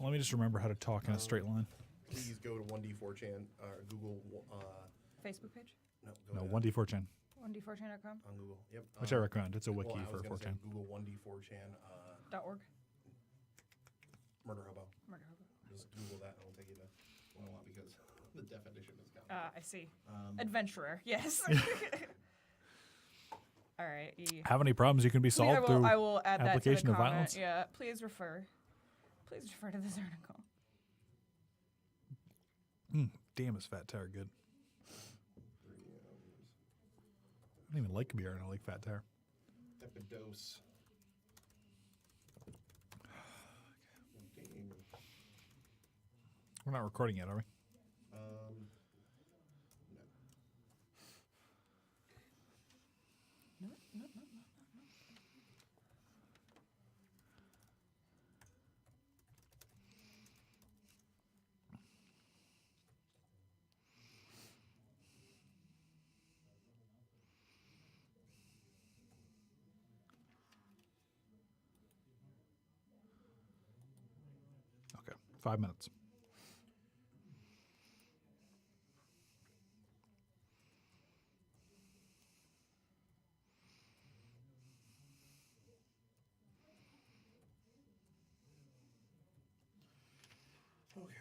Let me just remember how to talk in a straight line. Please go to 1D4chan or Google. Facebook page? No, No, 1D4chan. 1d4chan.com? on Google. Yep. Which I recommend. It's a wiki well, I was for gonna say 4chan. Google 1D4chan .org. murder hobo. Murder hobo. Just Google that and it'll take you to one a lot because the definition is kind of. I see. Adventurer, yes. All right. Have any problems you can be solved through I will add application that to the of comment. violence. Yeah, please refer to this article. Damn, is Fat Tire good. I don't even like beer, and I like Fat Tire. Epidose. We're not recording yet, are we? No. No. Okay, 5 minutes. Okay. Later.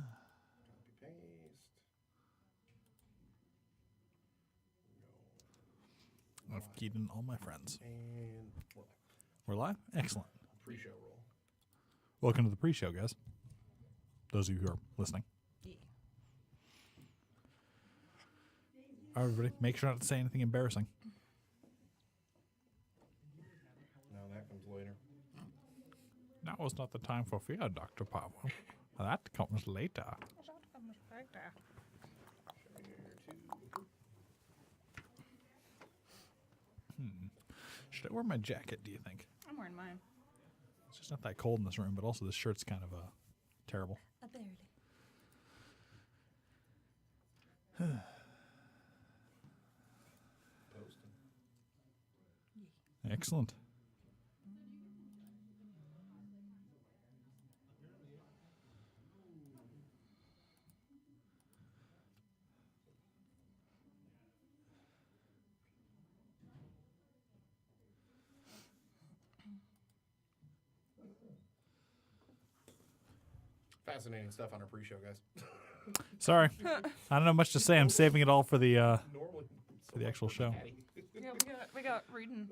Copy paste. I've keyed in all my friends. And We're live? Excellent. pre-show roll. Welcome to the pre-show, guys. Those of you who are listening. Yeah. All right, everybody, make sure not to say anything embarrassing. No, that comes later. Now is not the time for fear, Dr. Pablo. That comes later. Should I wear my jacket, do you think? I'm wearing mine. It's just not that cold in this room, but also this shirt's kind of terrible. Barely. Posting. Excellent. Fascinating stuff on our pre-show, guys. Sorry. I don't know much to say. I'm saving it all for the Normally, for the actual show. Yeah, we got reading.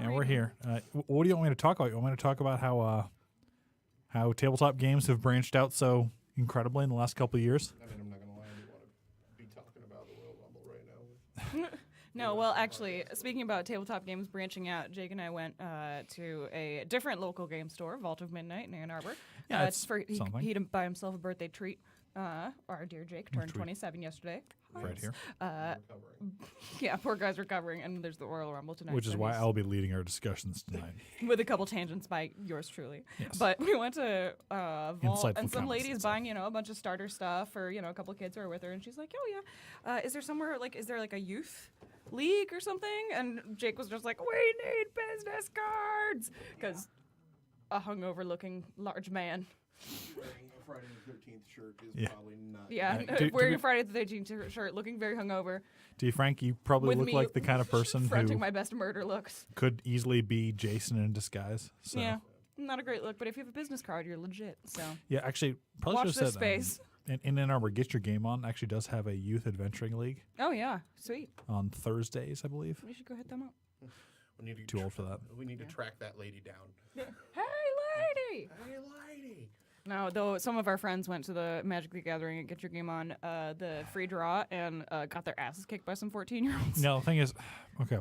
Yeah, we're here. What do you want me to talk about? You want me to talk about how tabletop games have branched out so incredibly in the last couple of years? I mean, I'm not going to lie. I do want to be talking about the Royal Rumble right now. No, well, actually, speaking about tabletop games branching out, Jake and I went to a different local game store, Vault of Midnight in Ann Arbor. Yeah, it's for something. he didn't buy himself a birthday treat. Our dear Jake turned 27 yesterday. Right here. Recovering. Yeah, poor guy's recovering, and there's the Royal Rumble tonight. Which is so why he's- I'll be leading our discussions tonight. with a couple tangents by yours truly. Yes. But we went to Vault, Insightful and some comments, lady's let's say. buying, a bunch of starter stuff for, a couple of kids who are with her, and she's like, oh yeah, is there somewhere, is there a youth league or something? And Jake was just like, we need business cards! Because a hungover-looking large man. Wearing a Friday the 13th shirt is Yeah. probably not. Yeah, to wearing be- a Friday the 13th shirt, looking very hungover, To be frank, you probably with look me like the kind of person fronting who my best murder looks. could easily be Jason in disguise. So. Yeah, not a great look, but if you have a business card, you're legit, so... Yeah, actually, probably Watch should have this said space. in Ann Arbor, Get Your Game On actually does have a youth adventuring league Oh, yeah, sweet. on Thursdays, I believe. We should go hit them up. We need to Too old for that. We need to track that lady down. Hey, lady! Hey, lady. No, though some of our friends went to the Magic the Gathering and Get Your Game On, the free draw, and got their asses kicked by some 14-year-olds. No, the thing is, okay,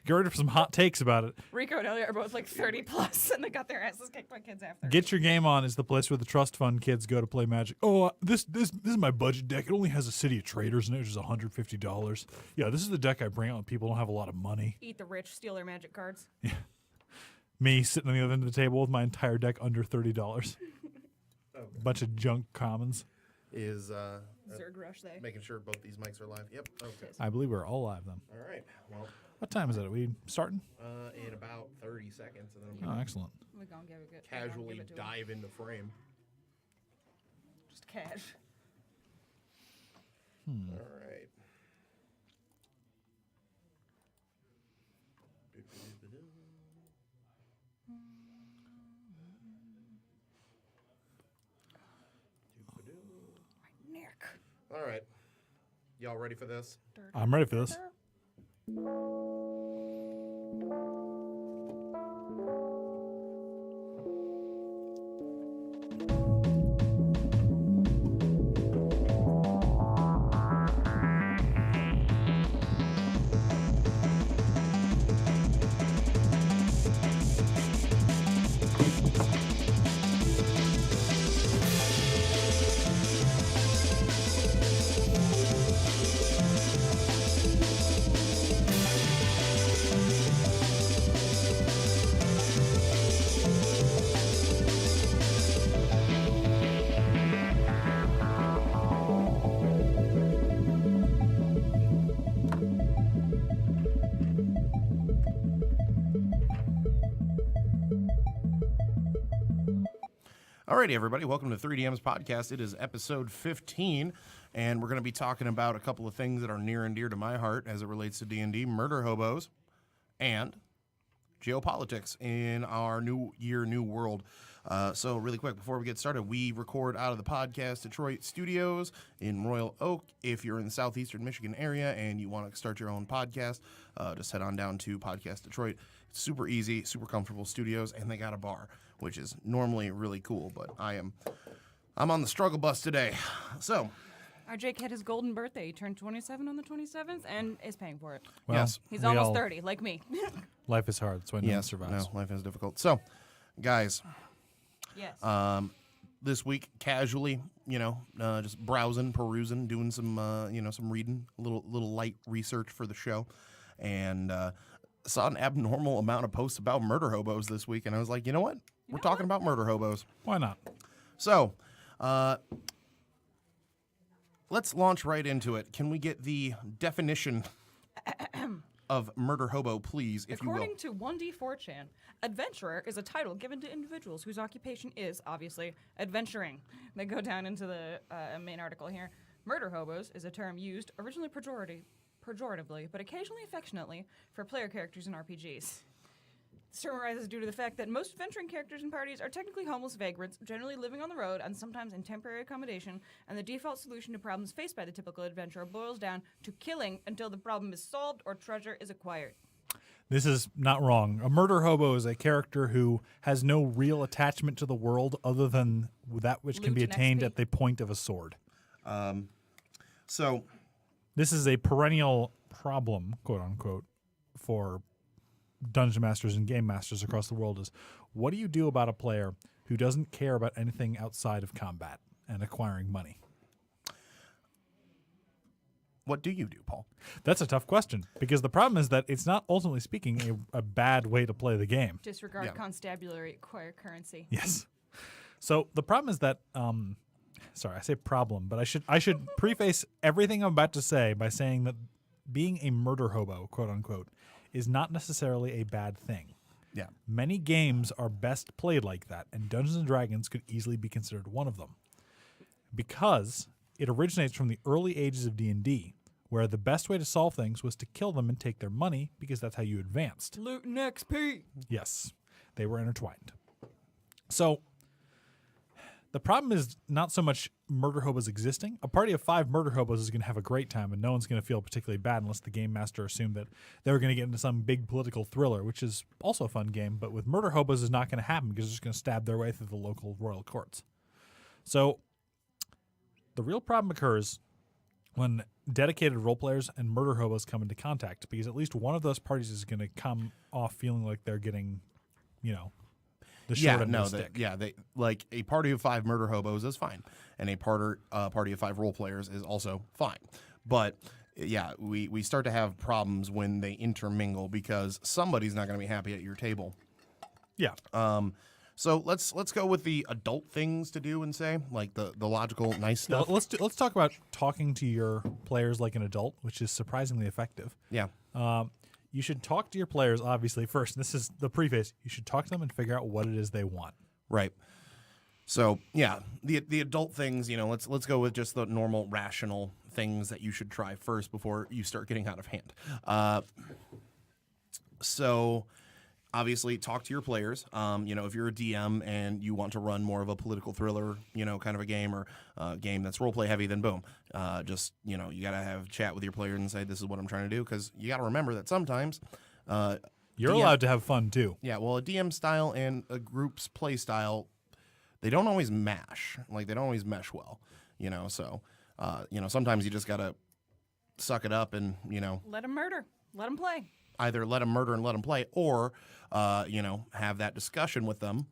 get ready for some hot takes about it. Rico and Elliot are both 30 plus, and they got their asses kicked by kids after. Get Your Game On is the place where the trust fund kids go to play Magic. Oh, this is my budget deck. It only has a City of Traders in it, which is $150. Yeah, this is the deck I bring out when people don't have a lot of money. Eat the rich, steal their Magic cards. Me sitting on the other end of the table with my entire deck under $30. Okay. Bunch of junk commons. Is Zerg Rush, they. making sure both these mics are live. Yep. Okay. I believe we're all live then. All right. Well, What time is it? Are we starting? In about 30 seconds, and then I'm Oh, gonna excellent. We're gonna give it, casually give it to him. dive into frame. Just cash. All right. Nick. All right. Y'all ready for this? I'm ready for this. Alrighty, everybody. Welcome to 3DM's podcast. It is episode 15, and we're going to be talking about a couple of things that are near and dear to my heart as it relates to D&D, murder hobos, and geopolitics in our new year, new world. So really quick, before we get started, we record out of the Podcast Detroit studios in Royal Oak. If you're in the southeastern Michigan area and you want to start your own podcast, just head on down to Podcast Detroit. It's super easy, super comfortable studios, and they got a bar, which is normally really cool, but I'm on the struggle bus today. So, Our Jake had his golden birthday. He turned 27 on the 27th and is paying for it. Well, yes. He's we almost all- 30, like me. Life is hard. That's why no one Yes, survives. no, life is difficult. So, guys, Yes. this week, casually, just browsing, perusing, doing some, some reading, a little light research for the show, and saw an abnormal amount of posts about murder hobos this week, and I was like, you know what? We're talking about murder hobos. Why not? So, let's launch right into it. Can we get the definition of murder hobo, please, if you will? According to 1D4chan, adventurer is a title given to individuals whose occupation is, obviously, adventuring. They go down into the main article here. Murder hobos is a term used originally pejoratively, but occasionally affectionately, for player characters in RPGs. This term arises due to the fact that most adventuring characters in parties are technically homeless vagrants, generally living on the road and sometimes in temporary accommodation, and the default solution to problems faced by the typical adventurer boils down to killing until the problem is solved or treasure is acquired. This is not wrong. A murder hobo is a character who has no real attachment to the world other than that which can Loot be and attained XP. at the point of a sword. So, This is a perennial problem, quote unquote, for dungeon masters and game masters across the world is what do you do about a player who doesn't care about anything outside of combat and acquiring money? what do you do, Paul? That's a tough question because the problem is that it's not ultimately speaking a bad way to play the game. Disregard Yeah. constabulary, acquire currency. Yes. So the problem is that sorry, I say problem, but I should preface everything I'm about to say by saying that being a murder hobo, quote unquote, is not necessarily a bad thing. Yeah. Many games are best played like that, and Dungeons and Dragons could easily be considered one of them. Because it originates from the early ages of D&D, where the best way to solve things was to kill them and take their money because that's how you advanced. Loot and XP. Yes, they were intertwined. So the problem is not so much murder hobos existing. A party of 5 murder hobos is going to have a great time, and no one's going to feel particularly bad unless the game master assumed that they were going to get into some big political thriller, which is also a fun game. But with murder hobos, is not going to happen because they're just going to stab their way through the local royal courts. So the real problem occurs when dedicated role players and murder hobos come into contact, because at least one of those parties is going to come off feeling like they're getting, the short end of the stick. They like a party of 5 murder hobos is fine, and a party of 5 role players is also fine. But yeah, we start to have problems when they intermingle because somebody's not going to be happy at your table. Yeah. So let's go with the adult things to do and say, like the logical, nice stuff. Let's talk about talking to your players like an adult, which is surprisingly effective. Yeah. you should talk to your players, obviously, first. This is the preface. You should talk to them and figure out what it is they want. Right. So yeah, the adult things, let's go with just the normal rational things that you should try first before you start getting out of hand. So obviously talk to your players. If you're a DM and you want to run more of a political thriller, kind of a game or a game that's role play heavy, then boom. You got to have a chat with your player and say, this is what I'm trying to do. Because you got to remember that sometimes you're allowed to have fun too. Yeah, well, a DM style and a group's play style, they don't always mash. Like, they don't always mesh well, So, sometimes you just got to suck it up and, Let them murder. Let them play. either let them murder and let them play or, have that discussion with them.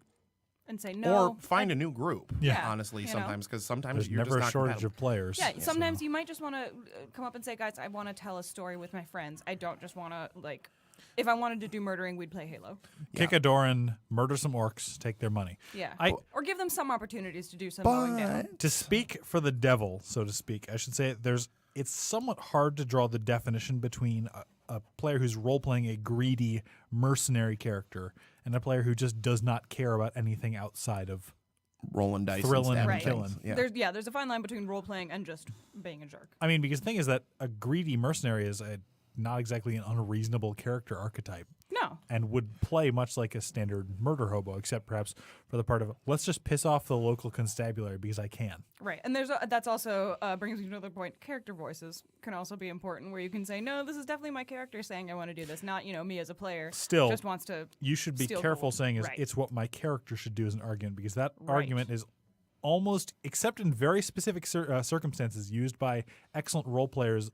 And say no. Or find a new group, Yeah. honestly, You know? sometimes. Because sometimes There's you're never just a not shortage compatible. of players. Yeah, sometimes you might just want to come up and say, guys, I want to tell a story with my friends. I don't just want to, if I wanted to do murdering, we'd play Halo. Kick a door in, murder some orcs, take their money. Yeah. I- Or give them some opportunities to do some mowing down. To speak for the devil, so to speak, I should say it's somewhat hard to draw the definition between a player who's role-playing a greedy mercenary character and a player who just does not care about anything outside of Rolling dice Thrilling and and stabbing killing. things. Yeah. There's a fine line between role playing and just being a jerk. I mean, because the thing is that a greedy mercenary is not exactly an unreasonable character archetype No. and would play much like a standard murder hobo, except perhaps for the part of, let's just piss off the local constabulary because I can. Right. And that's also brings me to another point. Character voices can also be important where you can say, no, this is definitely my character saying I want to do this, not, me as a player. Still, just wants to. You should be steal careful gold. saying Right. it's what my character should do as an argument, because that Right. argument is almost, except in very specific circumstances, used by excellent role players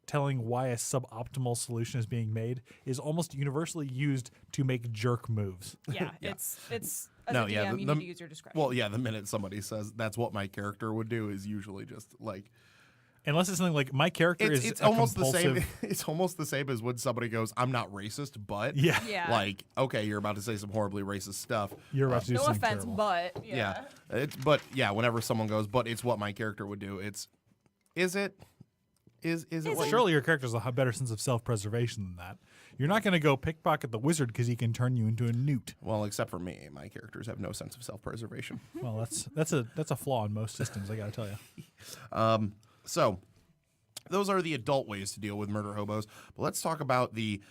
telling why a suboptimal solution is being made, is almost universally used to make jerk moves. Yeah, Yeah. it's as No, a DM, yeah, you need to use your discretion. Well, yeah, the minute somebody says that's what my character would do is usually just like Unless it's something like my character is it's a almost the compulsive, same. It's almost the same as when somebody goes, "I'm not racist," but Yeah. Yeah. like okay, you're about to say some horribly racist stuff. You're about to do no something offense, terrible. but Yeah, whenever someone goes, "But it's what my character would do," is it what Surely your character has a better sense of self-preservation than that. You're not going to go pickpocket the wizard because he can turn you into a newt. Well, except for me, my characters have no sense of self-preservation. Well, that's a flaw in most systems, I got to tell you. So, those are the adult ways to deal with murder hobos. But let's talk about the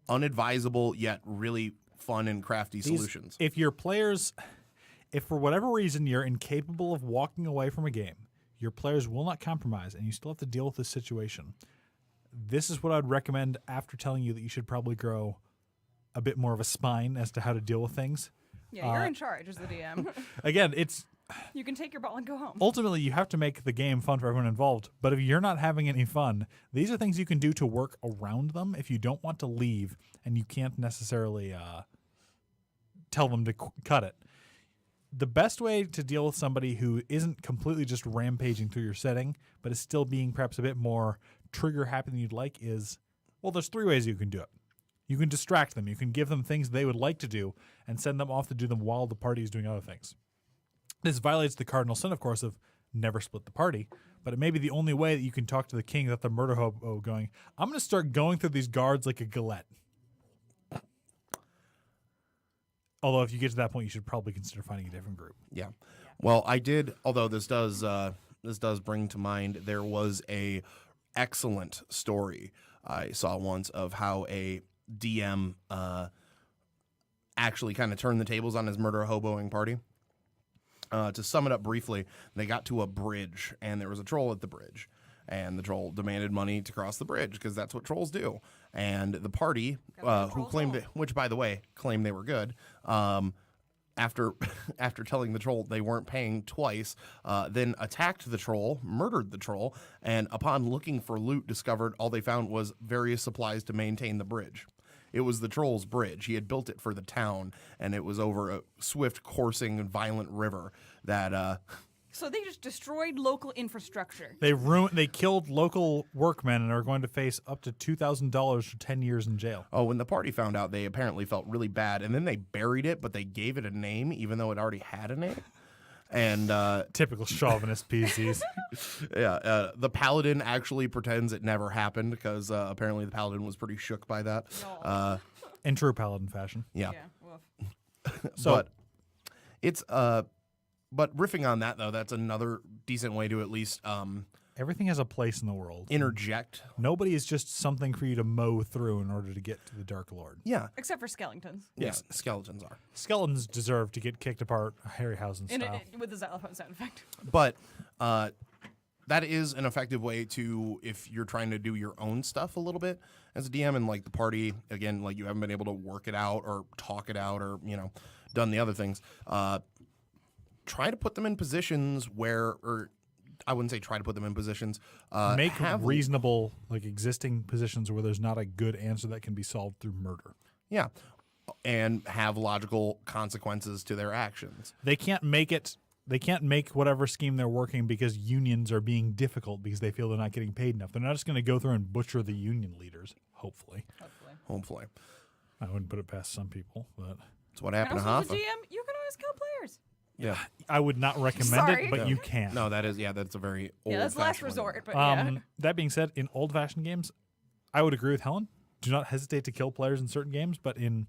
unadvisable yet really fun and crafty solutions. If your players, if for whatever reason you're incapable of walking away from a game, your players will not compromise and you still have to deal with this situation. This is what I'd recommend after telling you that you should probably grow a bit more of a spine as to how to deal with things. Yeah, you're in charge as the DM. Again, it's You can take your ball and go home. ultimately you have to make the game fun for everyone involved. But if you're not having any fun, these are things you can do to work around them if you don't want to leave and you can't necessarily tell them to cut it. The best way to deal with somebody who isn't completely just rampaging through your setting, but is still being perhaps a bit more trigger happy than you'd like is, well, there's 3 ways you can do it. You can distract them. You can give them things they would like to do and send them off to do them while the party is doing other things. This violates the cardinal sin, of course, of never split the party, but it may be the only way that you can talk to the king without the murder hobo going, I'm going to start going through these guards like a galette. Although if you get to that point, you should probably consider finding a different group. Yeah. Well, I did. Although this does bring to mind, there was a excellent story I saw once of how a DM actually kind of turned the tables on his murder hoboing party. To sum it up briefly, they got to a bridge, and there was a troll at the bridge. And the troll demanded money to cross the bridge because that's what trolls do. And the party, who claimed it, which by the way claimed they were good, after telling the troll they weren't paying twice, then attacked the troll, murdered the troll, and upon looking for loot, discovered all they found was various supplies to maintain the bridge. It was the troll's bridge. He had built it for the town, and it was over a swift, coursing, violent river that. So they just destroyed local infrastructure. They killed local workmen and are going to face up to $2,000 for 10 years in jail. Oh, when the party found out, they apparently felt really bad, and then they buried it, but they gave it a name, even though it already had a name. And Typical chauvinist PCs. the paladin actually pretends it never happened because apparently the paladin was pretty shook by that. In true paladin fashion. Yeah. Woof. So But it's but riffing on that though, that's another decent way to at least everything has a place in the world. interject. Nobody is just something for you to mow through in order to get to the Dark Lord. Yeah. Except for skeletons. Yes, skeletons are. Skeletons deserve to get kicked apart Harryhausen style. With the xylophone sound effect. But that is an effective way to, if you're trying to do your own stuff a little bit as a DM and like the party, again, like you haven't been able to work it out or talk it out or, done the other things, try to put them in positions where, or I wouldn't say try to put them in positions. Make have reasonable, like existing positions where there's not a good answer that can be solved through murder. Yeah. And have logical consequences to their actions. They can't make it. They can't make whatever scheme they're working because unions are being difficult because they feel they're not getting paid enough. They're not just going to go through and butcher the union leaders. Hopefully, Hopefully. I wouldn't put it past some people, but That's what And happened to also, as a Hoffa. GM, you can always kill players. Yeah. I would not recommend Sorry. it. But you can. No, that's a very old Yeah, that's last resort. But yeah. That being said, in old-fashioned games, I would agree with Helen. Do not hesitate to kill players in certain games, but in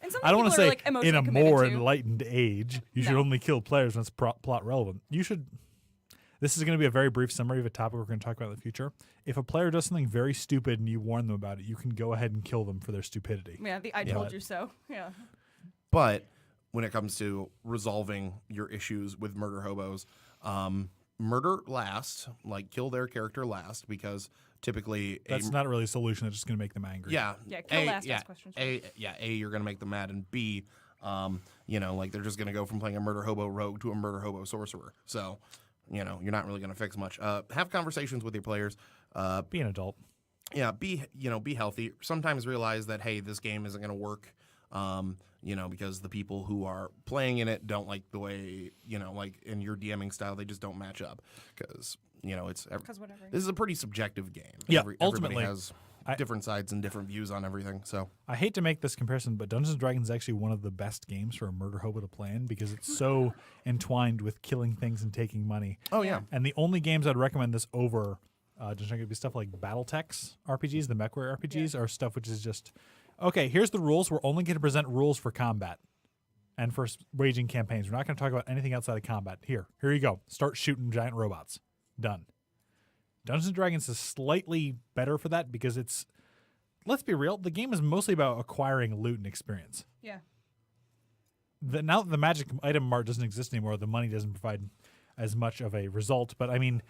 And some I don't want to say like, emotionally in a committed more to. enlightened age, you should No. only kill players when it's plot relevant. You should. This is going to be a very brief summary of a topic we're going to talk about in the future. If a player does something very stupid and you warn them about it, you can go ahead and kill them for their stupidity. Yeah, the I told you so. Yeah. But when it comes to resolving your issues with murder hobos, murder last, like kill their character last, because typically That's not really a solution. That's just going to make them angry. yeah, Yeah, kill last, ask questions you're gonna make them mad, and B, like they're just gonna go from playing a murder hobo rogue to a murder hobo sorcerer. So, you're not really gonna fix much. Have conversations with your players. Be an adult. Yeah, be healthy. Sometimes realize that, hey, this game isn't going to work, because the people who are playing in it don't like the way, like in your DMing style, they just don't match up because, it's whatever. this is a pretty subjective game. Yeah, Everybody ultimately, has different sides and different views on everything. So I hate to make this comparison, but Dungeons & Dragons is actually one of the best games for a murder hobo to play in because it's so entwined with killing things and taking money. oh yeah, And the only games I'd recommend this over just going to be stuff like BattleTech's RPGs, the MechWare RPGs, are stuff which is just, okay, here's the rules. We're only going to present rules for combat and for waging campaigns. We're not going to talk about anything outside of combat. Here you go. Start shooting giant robots. Done. Dungeons & Dragons is slightly better for that because it's, let's be real, the game is mostly about acquiring loot and experience. Yeah. Now that the magic item mart doesn't exist anymore, the money doesn't provide as much of a result. But I mean,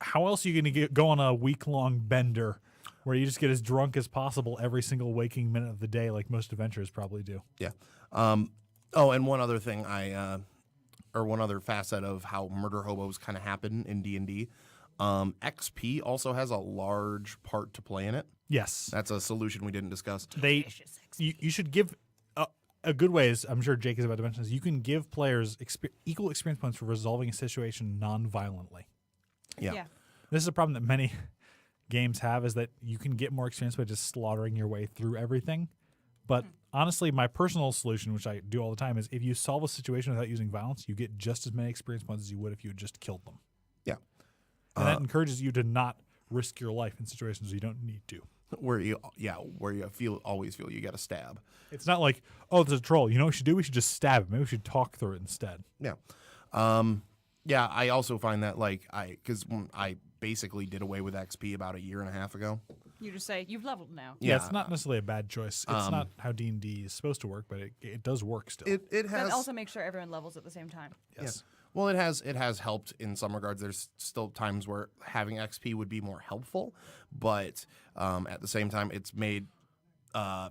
how else are you going to go on a week-long bender where you just get as drunk as possible every single waking minute of the day like most adventurers probably do? yeah. And one other thing one other facet of how murder hobos kind of happen in D&D, XP also has a large part to play in it. Yes. That's a solution we didn't discuss. You should give a good way is, I'm sure Jake is about to mention this, you can give players equal experience points for resolving a situation non-violently. Yeah. This is a problem that many games have, is that you can get more experience by just slaughtering your way through everything. But honestly, my personal solution, which I do all the time, is if you solve a situation without using violence, you get just as many experience points as you would if you had just killed them. Yeah. And that encourages you to not risk your life in situations you don't need to. Where you always feel you got to stab. It's not like, oh, there's a troll. You know what we should do? We should just stab him. Maybe we should talk through it instead. Yeah. I also find that because I basically did away with XP about a year and a half ago. You just say, you've leveled now. Yeah, it's not necessarily a bad choice. It's not how D&D is supposed to work, but it does work still. It has But also make sure everyone levels at the same time. yes. Well, it has helped in some regards. There's still times where having XP would be more helpful, but at the same time, it's made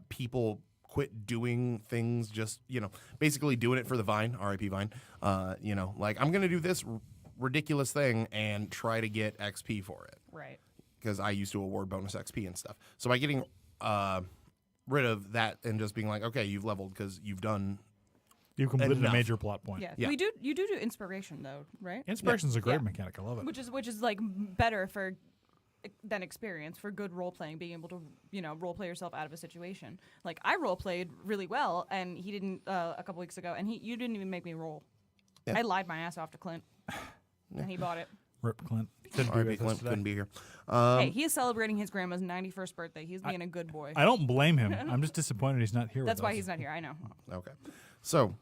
people quit doing things just, basically doing it for the Vine, RIP Vine. Like I'm going to do this ridiculous thing and try to get XP for it. Right. Because I used to award bonus XP and stuff. So by getting rid of that and just being like, okay, you've leveled because you've done. You completed enough. a major plot point. Yeah. Yeah. You do inspiration though, right? Inspiration's a great Yeah. mechanic. I love it. Which is like better than experience for good role playing, being able to role play yourself out of a situation. Like I role played really well, and he didn't a couple weeks ago, and you didn't even make me roll. I lied my ass off to Clint, and he bought it. Rip Clint. Couldn't be R.I.P. with us Clint today. couldn't be here. Hey, he is celebrating his grandma's 91st birthday. He's being a good boy. I don't blame him. I'm just disappointed he's not here That's with why us. he's not here. I know. Okay. So,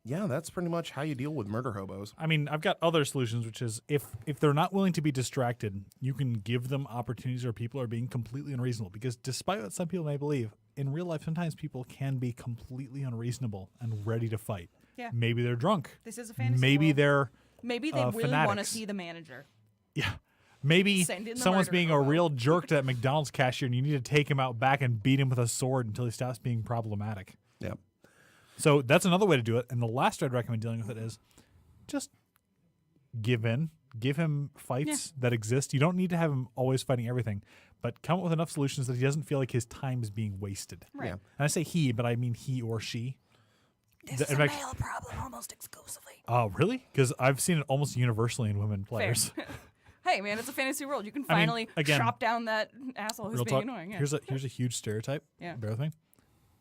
yeah, that's pretty much how you deal with murder hobos. I mean, I've got other solutions, which is if they're not willing to be distracted, you can give them opportunities where people are being completely unreasonable. Because despite what some people may believe, in real life, sometimes people can be completely unreasonable and ready to fight. Yeah. Maybe they're drunk. This is a fantasy Maybe world. they're Maybe they really want to fanatics. see the manager. Yeah. Maybe Send in the someone's murder being a hobo. real jerk to that McDonald's cashier, and you need to take him out back and beat him with a sword until he stops being problematic. Yep. So that's another way to do it. And the last I'd recommend dealing with it is just give in. Give him fights that exist. You don't need to have him always fighting everything, but come up with enough solutions that he doesn't feel like his time is being wasted. Right. Yeah. And I say he, but I mean he or she. This The- is in a fact- male problem almost exclusively. Oh, really? Because I've seen it almost universally in women players. Hey, man, it's a fantasy world. You can I mean, finally again, chop down that asshole who's Real being talk. annoying. Yeah. Here's a huge stereotype. Yeah. Bear with me.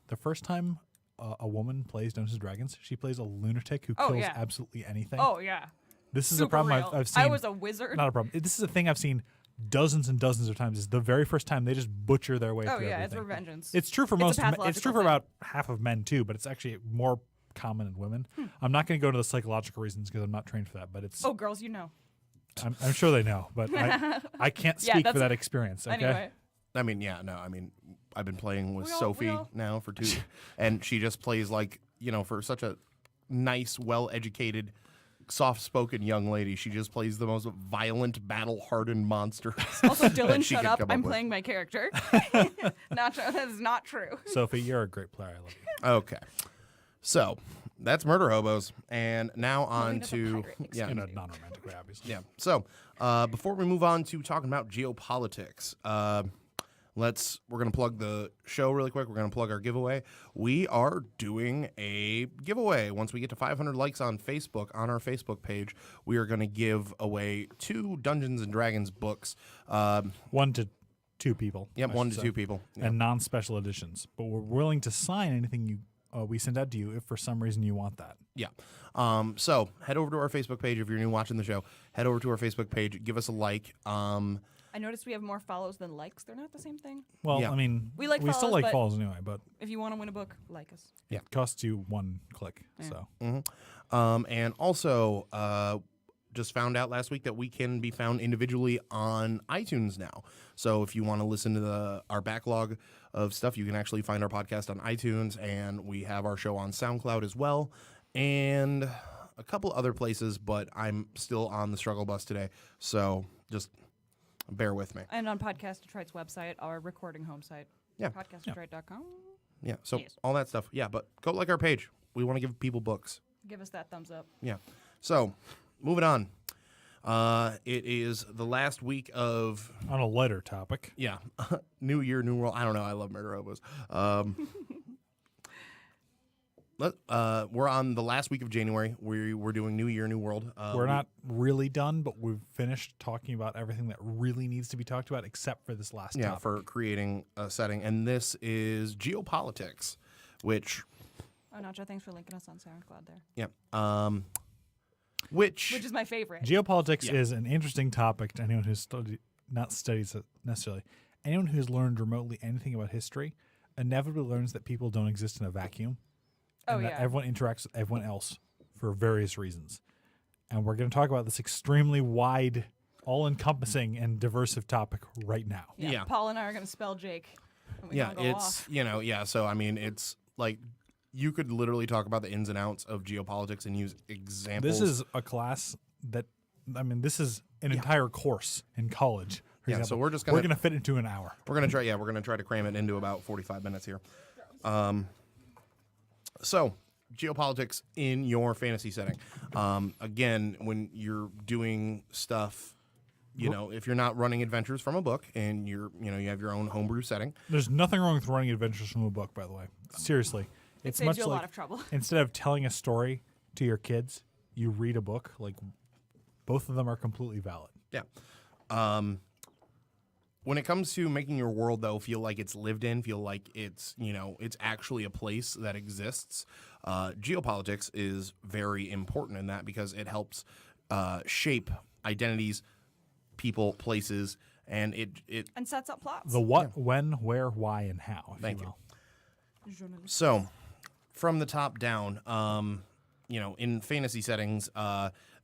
The first time a woman plays Dungeons and Dragons, she plays a lunatic who Oh, kills yeah. absolutely anything. Oh, yeah. This is Super a problem real. I've seen. I was a wizard. Not a problem. This is a thing I've seen dozens and dozens of times. Is the very first time they just butcher their way Oh, through yeah, it's everything. revengeance. It's true for It's a most. It's pathological true for thing. about half of men too, but it's actually more common in women. I'm not going to go into the psychological reasons because I'm not trained for that. But it's. Oh, girls, you know. I'm sure they know, but I can't Yeah, speak for that's- that experience. Okay. Anyway. I mean, yeah, no, I mean, I've been playing with We all- Sophie we all- now for 2, and she just plays like, for such a nice, well-educated, soft-spoken young lady, she just plays the most violent, battle-hardened monsters. Also, that Dylan, she shut could up. come I'm with. playing my character. That is not true. Sophie, you're a great player. I love you. Okay, so that's murder hobos, and now on that's a to pirate yeah, In a non-romantic way, obviously. yeah. So before we move on to talking about geopolitics, we're gonna plug the show really quick. We're gonna plug our giveaway. We are doing a giveaway. Once we get to 500 likes on Facebook, on our Facebook page, we are gonna give away 2 Dungeons and Dragons books. 1 to 2 people. Yep, I 1 should to say. 2 people. Yep. And non-special editions. But we're willing to sign anything we send out to you if for some reason you want that. Yeah. So head over to our Facebook page if you're new watching the show. Head over to our Facebook page. Give us a like. I noticed we have more follows than likes. They're not the same thing. Well, Yeah. I mean, We like still follows, like but- follows anyway, but If you want to win a book, like us. it costs you 1 click. So And also, just found out last week that we can be found individually on iTunes now. So if you want to listen to our backlog of stuff, you can actually find our podcast on iTunes, and we have our show on SoundCloud as well, and a couple other places. But I'm still on the struggle bus today, so just bear with me. And on Podcast Detroit's website, our recording home site. Yeah. PodcastDetroit.com. Yeah, so Yes. all that stuff. Yeah, but go like our page. We want to give people books. Give us that thumbs up. Yeah. So, moving on. It is the last week of on a lighter topic, New Year, New World. I don't know. I love murder hobos. We're on the last week of January. We're doing New Year, New World. we're not really done, but we've finished talking about everything that really needs to be talked about except for this last Yeah, topic. for creating a setting, and this is geopolitics, which Oh, Nacho, thanks for linking us on SoundCloud there. which Which is my favorite. Geopolitics Yeah. is an interesting topic to anyone who's not studies it necessarily. Anyone who's learned remotely anything about history inevitably learns that people don't exist in a vacuum. Oh, and that yeah. everyone interacts with everyone else for various reasons. And we're going to talk about this extremely wide, all-encompassing, and diversive topic right now. Yeah. Paul and I are going to spell Jake. And we yeah, gonna go it's off. So I mean, it's like you could literally talk about the ins and outs of geopolitics and use examples. This is a class that, this is an entire course in college. For Yeah, so example. we're just we're gonna- going to fit into an hour. We're gonna try. Yeah, we're gonna try to cram it into about 45 minutes here. So geopolitics in your fantasy setting. Again, when you're doing stuff, if you're not running adventures from a book and you have your own homebrew setting. There's nothing wrong with running adventures from a book, by the way. Seriously. It's saves much you a like lot of trouble. instead of telling a story to your kids, you read a book. Like both of them are completely valid. Yeah. when it comes to making your world, though, feel like it's lived in, feel like it's, it's actually a place that exists, geopolitics is very important in that because it helps shape identities, people, places, and it And sets up plots. The what, when, where, why, and how. Thank you. you. So, from the top down, in fantasy settings,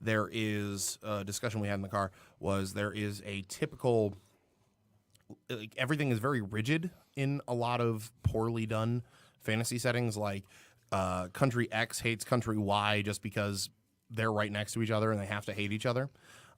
there is a discussion we had in the car was there is a typical, like, everything is very rigid in a lot of poorly done fantasy settings, like country X hates country Y just because they're right next to each other and they have to hate each other.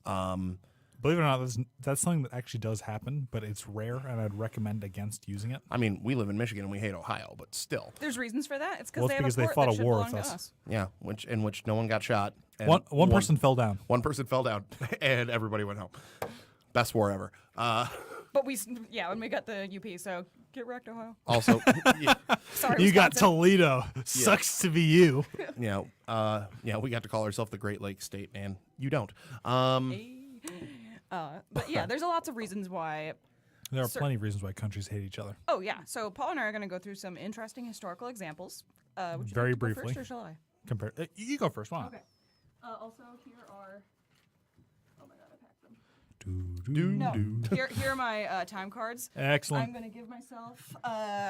Believe it or not, that's something that actually does happen, but it's rare, and I'd recommend against using it. I mean, we live in Michigan and we hate Ohio, but still. There's reasons for that. It's Well, because it's they have because a port they fought that a war should with belong to us. us. Yeah, in which no one got shot. And One person fell down. One person fell down, and everybody went home. Best war ever. But when we got the UP, so get wrecked, Ohio. Also, Sorry, You got Wisconsin. Toledo. Sucks to be you. we got to call ourselves the Great Lakes State, and you don't. But yeah, there's lots of reasons why. There are plenty of reasons why countries hate each other. Oh yeah, so Paul and I are going to go through some interesting historical examples. Would you Very like to go briefly. first, or shall I? You go first. Why not? Okay. Also, here are. Oh my god, I packed them. No. Here are my time cards. Excellent. I'm going to give myself.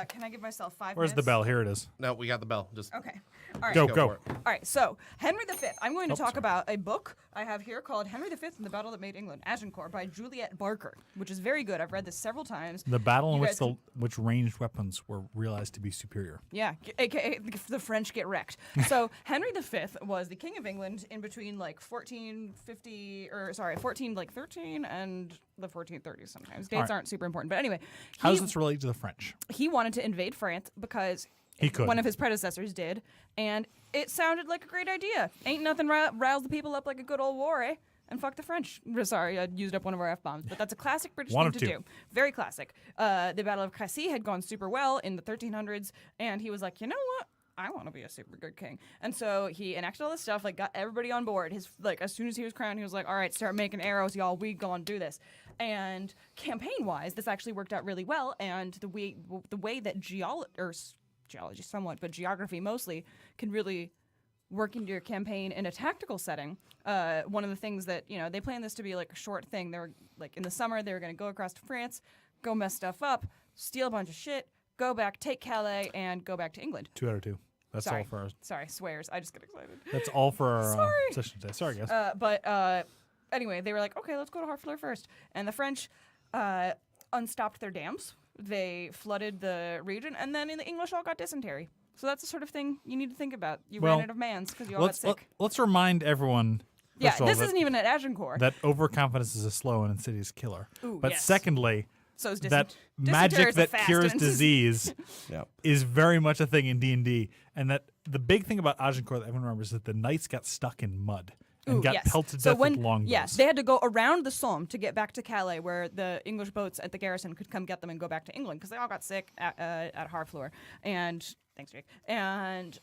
Can I give myself 5 Where's the minutes? bell? Here it is. No, we got the bell. Just Okay. All right. Go. for it. All right, so Henry V. I'm going to talk sorry. about a book I have here called Henry V and the Battle That Made England, Agincourt, by Juliet Barker, which is very good. I've read this several times. The battle in You which guys which ranged weapons were realized to be superior. Yeah, aka the French get wrecked. So Henry V was the King of England in between 1413 and the 1430s. Sometimes dates right. aren't super important, but anyway, How does this relate to the French? he wanted to invade France because He could. one of his predecessors did, and it sounded like a great idea. Ain't nothing riles the people up like a good old war, eh? And fuck the French. Sorry, I used up one of our F-bombs, but that's a classic British One thing of to two. do. Very classic. The Battle of Crécy had gone super well in the 1300s, and he was like, you know what? I want to be a super good king. And so he enacted all this stuff, got everybody on board. As soon as he was crowned, he was like, all right, start making arrows, y'all. We gonna do this. And campaign-wise, this actually worked out really well. And the way that geology somewhat, but geography mostly, can really work into your campaign in a tactical setting. One of the things that, they planned this to be like a short thing. They were in the summer, they were going to go across to France, go mess stuff up, steal a bunch of shit, go back, take Calais, and go back to England. 2 out of 2. That's Sorry. all for our. Sorry, swears. I just get excited. That's all for our Sorry. session today. Sorry, guys. But anyway, they were like, okay, let's go to Harfleur first. And the French unstopped their dams. They flooded the region, and then the English all got dysentery. So that's the sort of thing you need to think about. You Well, ran out of mans because you all got sick. let's remind everyone. Yeah, first of all, this that, isn't even at Agincourt. that overconfidence is a slow and insidious killer. Ooh, but yes. secondly, So is that dysentery magic is a that fast cures and- disease yeah. is very much a thing in D&D, and that the big thing about Agincourt that everyone remembers is that the knights got stuck in mud and Ooh, got yes. pelted to So death when, with longbows. yes, they had to go around the Somme to get back to Calais, where the English boats at the garrison could come get them and go back to England because they all got sick at Harfleur. And thanks, Jake. And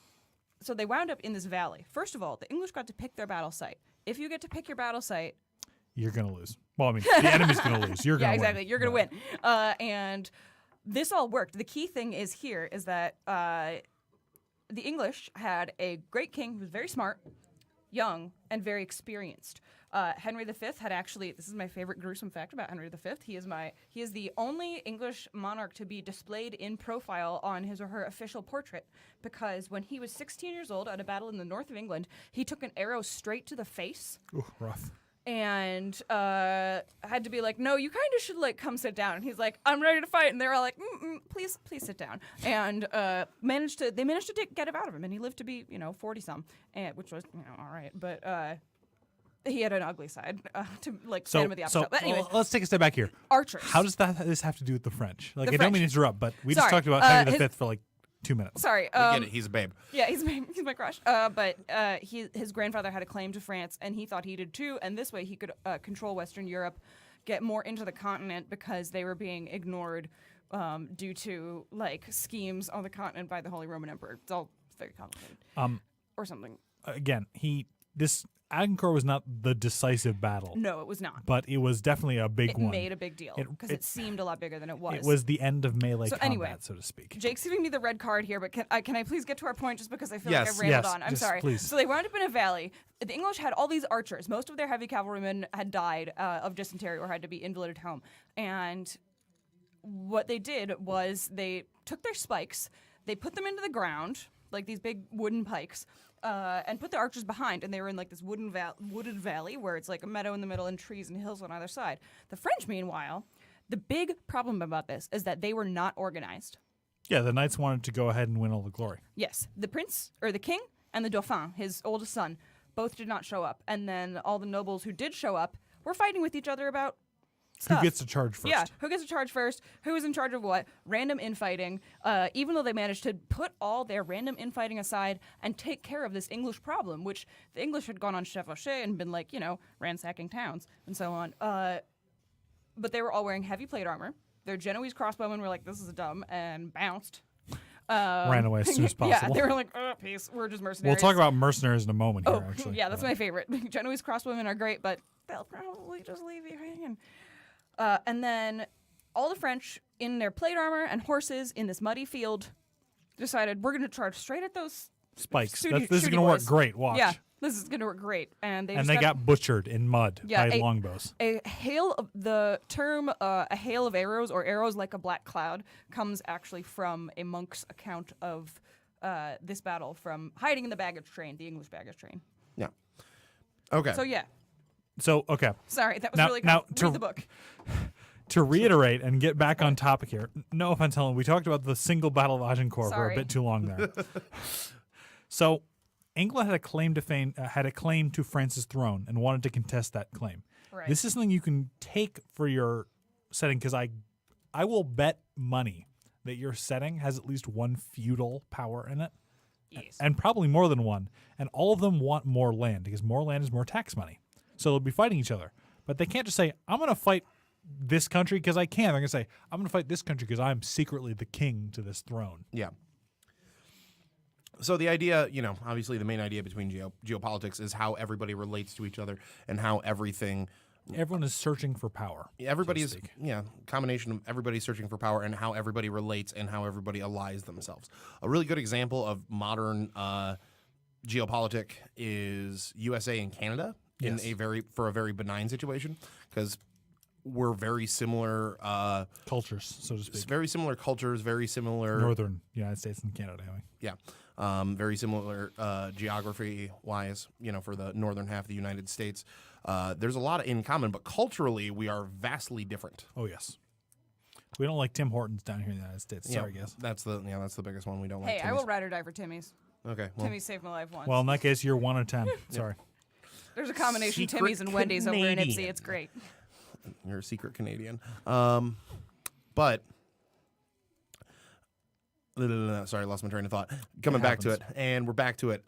so they wound up in this valley. First of all, the English got to pick their battle site. If you get to pick your battle site, You're going to lose. Well, I mean, the enemy's going to lose. You're going yeah, to win. exactly. You're going to win. And this all worked. The key thing is that the English had a great king who was very smart, young, and very experienced. Henry V had actually, this is my favorite gruesome fact about Henry V. He is the only English monarch to be displayed in profile on his or her official portrait, because when he was 16 years old at a battle in the north of England, he took an arrow straight to the face. Ooh, rough. And had to be like, no, you kind of should come sit down. And he's like, I'm ready to fight. And they're all like, please sit down. And they managed to get it out of him. And he lived to be 40 some, which was all right. But he had an ugly side to stand him with the opposite. But anyway, let's take a step back here. archers. How does this have to do with the French? I don't French. mean to interrupt, but we just Sorry. talked about Henry V his- for 2 minutes. Sorry. We get it. He's a babe. Yeah, he's my crush. But his grandfather had a claim to France, and he thought he did too. And this way, he could control Western Europe, get more into the continent because they were being ignored due to schemes on the continent by the Holy Roman Emperor. It's all very complicated. Or something. Again, this Agincourt was not the decisive battle. No, it was not. But it was definitely a big It one. made a big deal because it seemed a lot bigger than it was. It was the end of melee combat, anyway, so to speak. Jake's giving me the red card here, but can I please get to our point just because I feel Yes. like I rambled Yes, on. I'm just sorry. please. So they wound up in a valley. The English had all these archers. Most of their heavy cavalrymen had died of dysentery or had to be invalided home. And what they did was they took their spikes, they put them into the ground, like these big wooden pikes, and put the archers behind, and they were in like this wooded valley where it's like a meadow in the middle and trees and hills on either side. The French, meanwhile, the big problem about this is that they were not organized. Yeah, the knights wanted to go ahead and win all the glory. Yes, the prince, or the king, and the dauphin, his oldest son, both did not show up. And then all the nobles who did show up were fighting with each other about stuff. Who gets to charge first? Yeah, who gets to charge first? Who is in charge of what? Random infighting. Even though they managed to put all their random infighting aside and take care of this English problem, which the English had gone on chevauché and been like, ransacking towns and so on. But they were all wearing heavy plate armor. Their Genoese crossbowmen were like, this is dumb, and bounced. Ran away as soon as possible. Yeah, they were like, peace, we're just mercenaries. We'll talk about mercenaries in a moment here, actually. Yeah, that's my favorite. Genoese crossbowmen are great, but they'll probably just leave you hanging. And then all the French in their plate armor and horses in this muddy field decided we're going to charge straight at those Spikes. shooty This is going to work boys. great. Watch. Yeah, this is going to work great. And they got butchered in mud Yeah, by longbows. a hail of the term a hail of arrows or arrows like a black cloud comes actually from a monk's account of this battle from hiding in the baggage train, the English baggage train. Yeah. Okay. So yeah, So, okay. sorry, that was Now- really now good. to- Read the book. To reiterate and get back on topic here, no offense, Helen, we talked about the single battle of Agincourt for Sorry. a bit too long there. So, England had a claim to France's throne and wanted to contest that claim. Right. This is something you can take for your setting because I will bet money that your setting has at least one feudal power in it, Yes. and probably more than one. And all of them want more land because more land is more tax money. So they'll be fighting each other. But they can't just say, I'm going to fight this country because I can. They're going to say, I'm going to fight this country because I'm secretly the king to this throne. Yeah. So the idea, obviously the main idea between geopolitics is how everybody relates to each other and how everything. Everyone is searching for power. Everybody so is, to speak. combination of everybody searching for power and how everybody relates and how everybody allies themselves. A really good example of modern geopolitic is USA and Canada Yes. for a very benign situation because we're very similar. Cultures, so to speak. Very similar cultures, very similar. Northern United States and Canada, anyway. Yeah. Very similar geography-wise, for the northern half of the United States. There's a lot in common, but culturally, we are vastly different. Oh, yes. We don't like Tim Hortons down here in the United States. Sorry, guys. That's the biggest one we don't like. Hey, I will ride or die for Timmy's. Okay, well, Timmy's saved my life once. Well, in that case, you're 1 of 10. Sorry. There's a combination Secret Timmy's and Wendy's over in Canadian. Ipsy. It's great. you're a secret Canadian. But sorry, I lost my train of thought. Coming back to it, and we're back to it.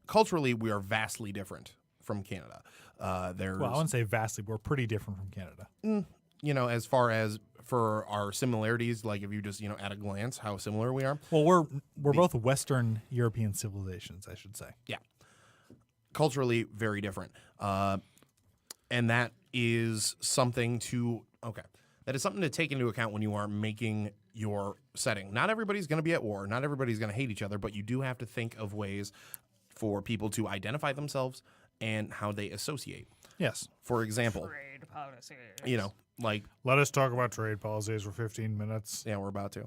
Culturally, we are vastly different from Canada. There's, Well, I wouldn't say vastly. We're pretty different from Canada. as far as for our similarities, like if you just, at a glance, how similar we are. Well, we're both Western European civilizations, I should say. Yeah. Culturally, very different. And that is something that is something to take into account when you are making your setting. Not everybody's going to be at war. Not everybody's going to hate each other, but you do have to think of ways for people to identify themselves and how they associate. Yes. For example, Trade policy. like, Let us talk about trade policies for 15 minutes. yeah, we're about to.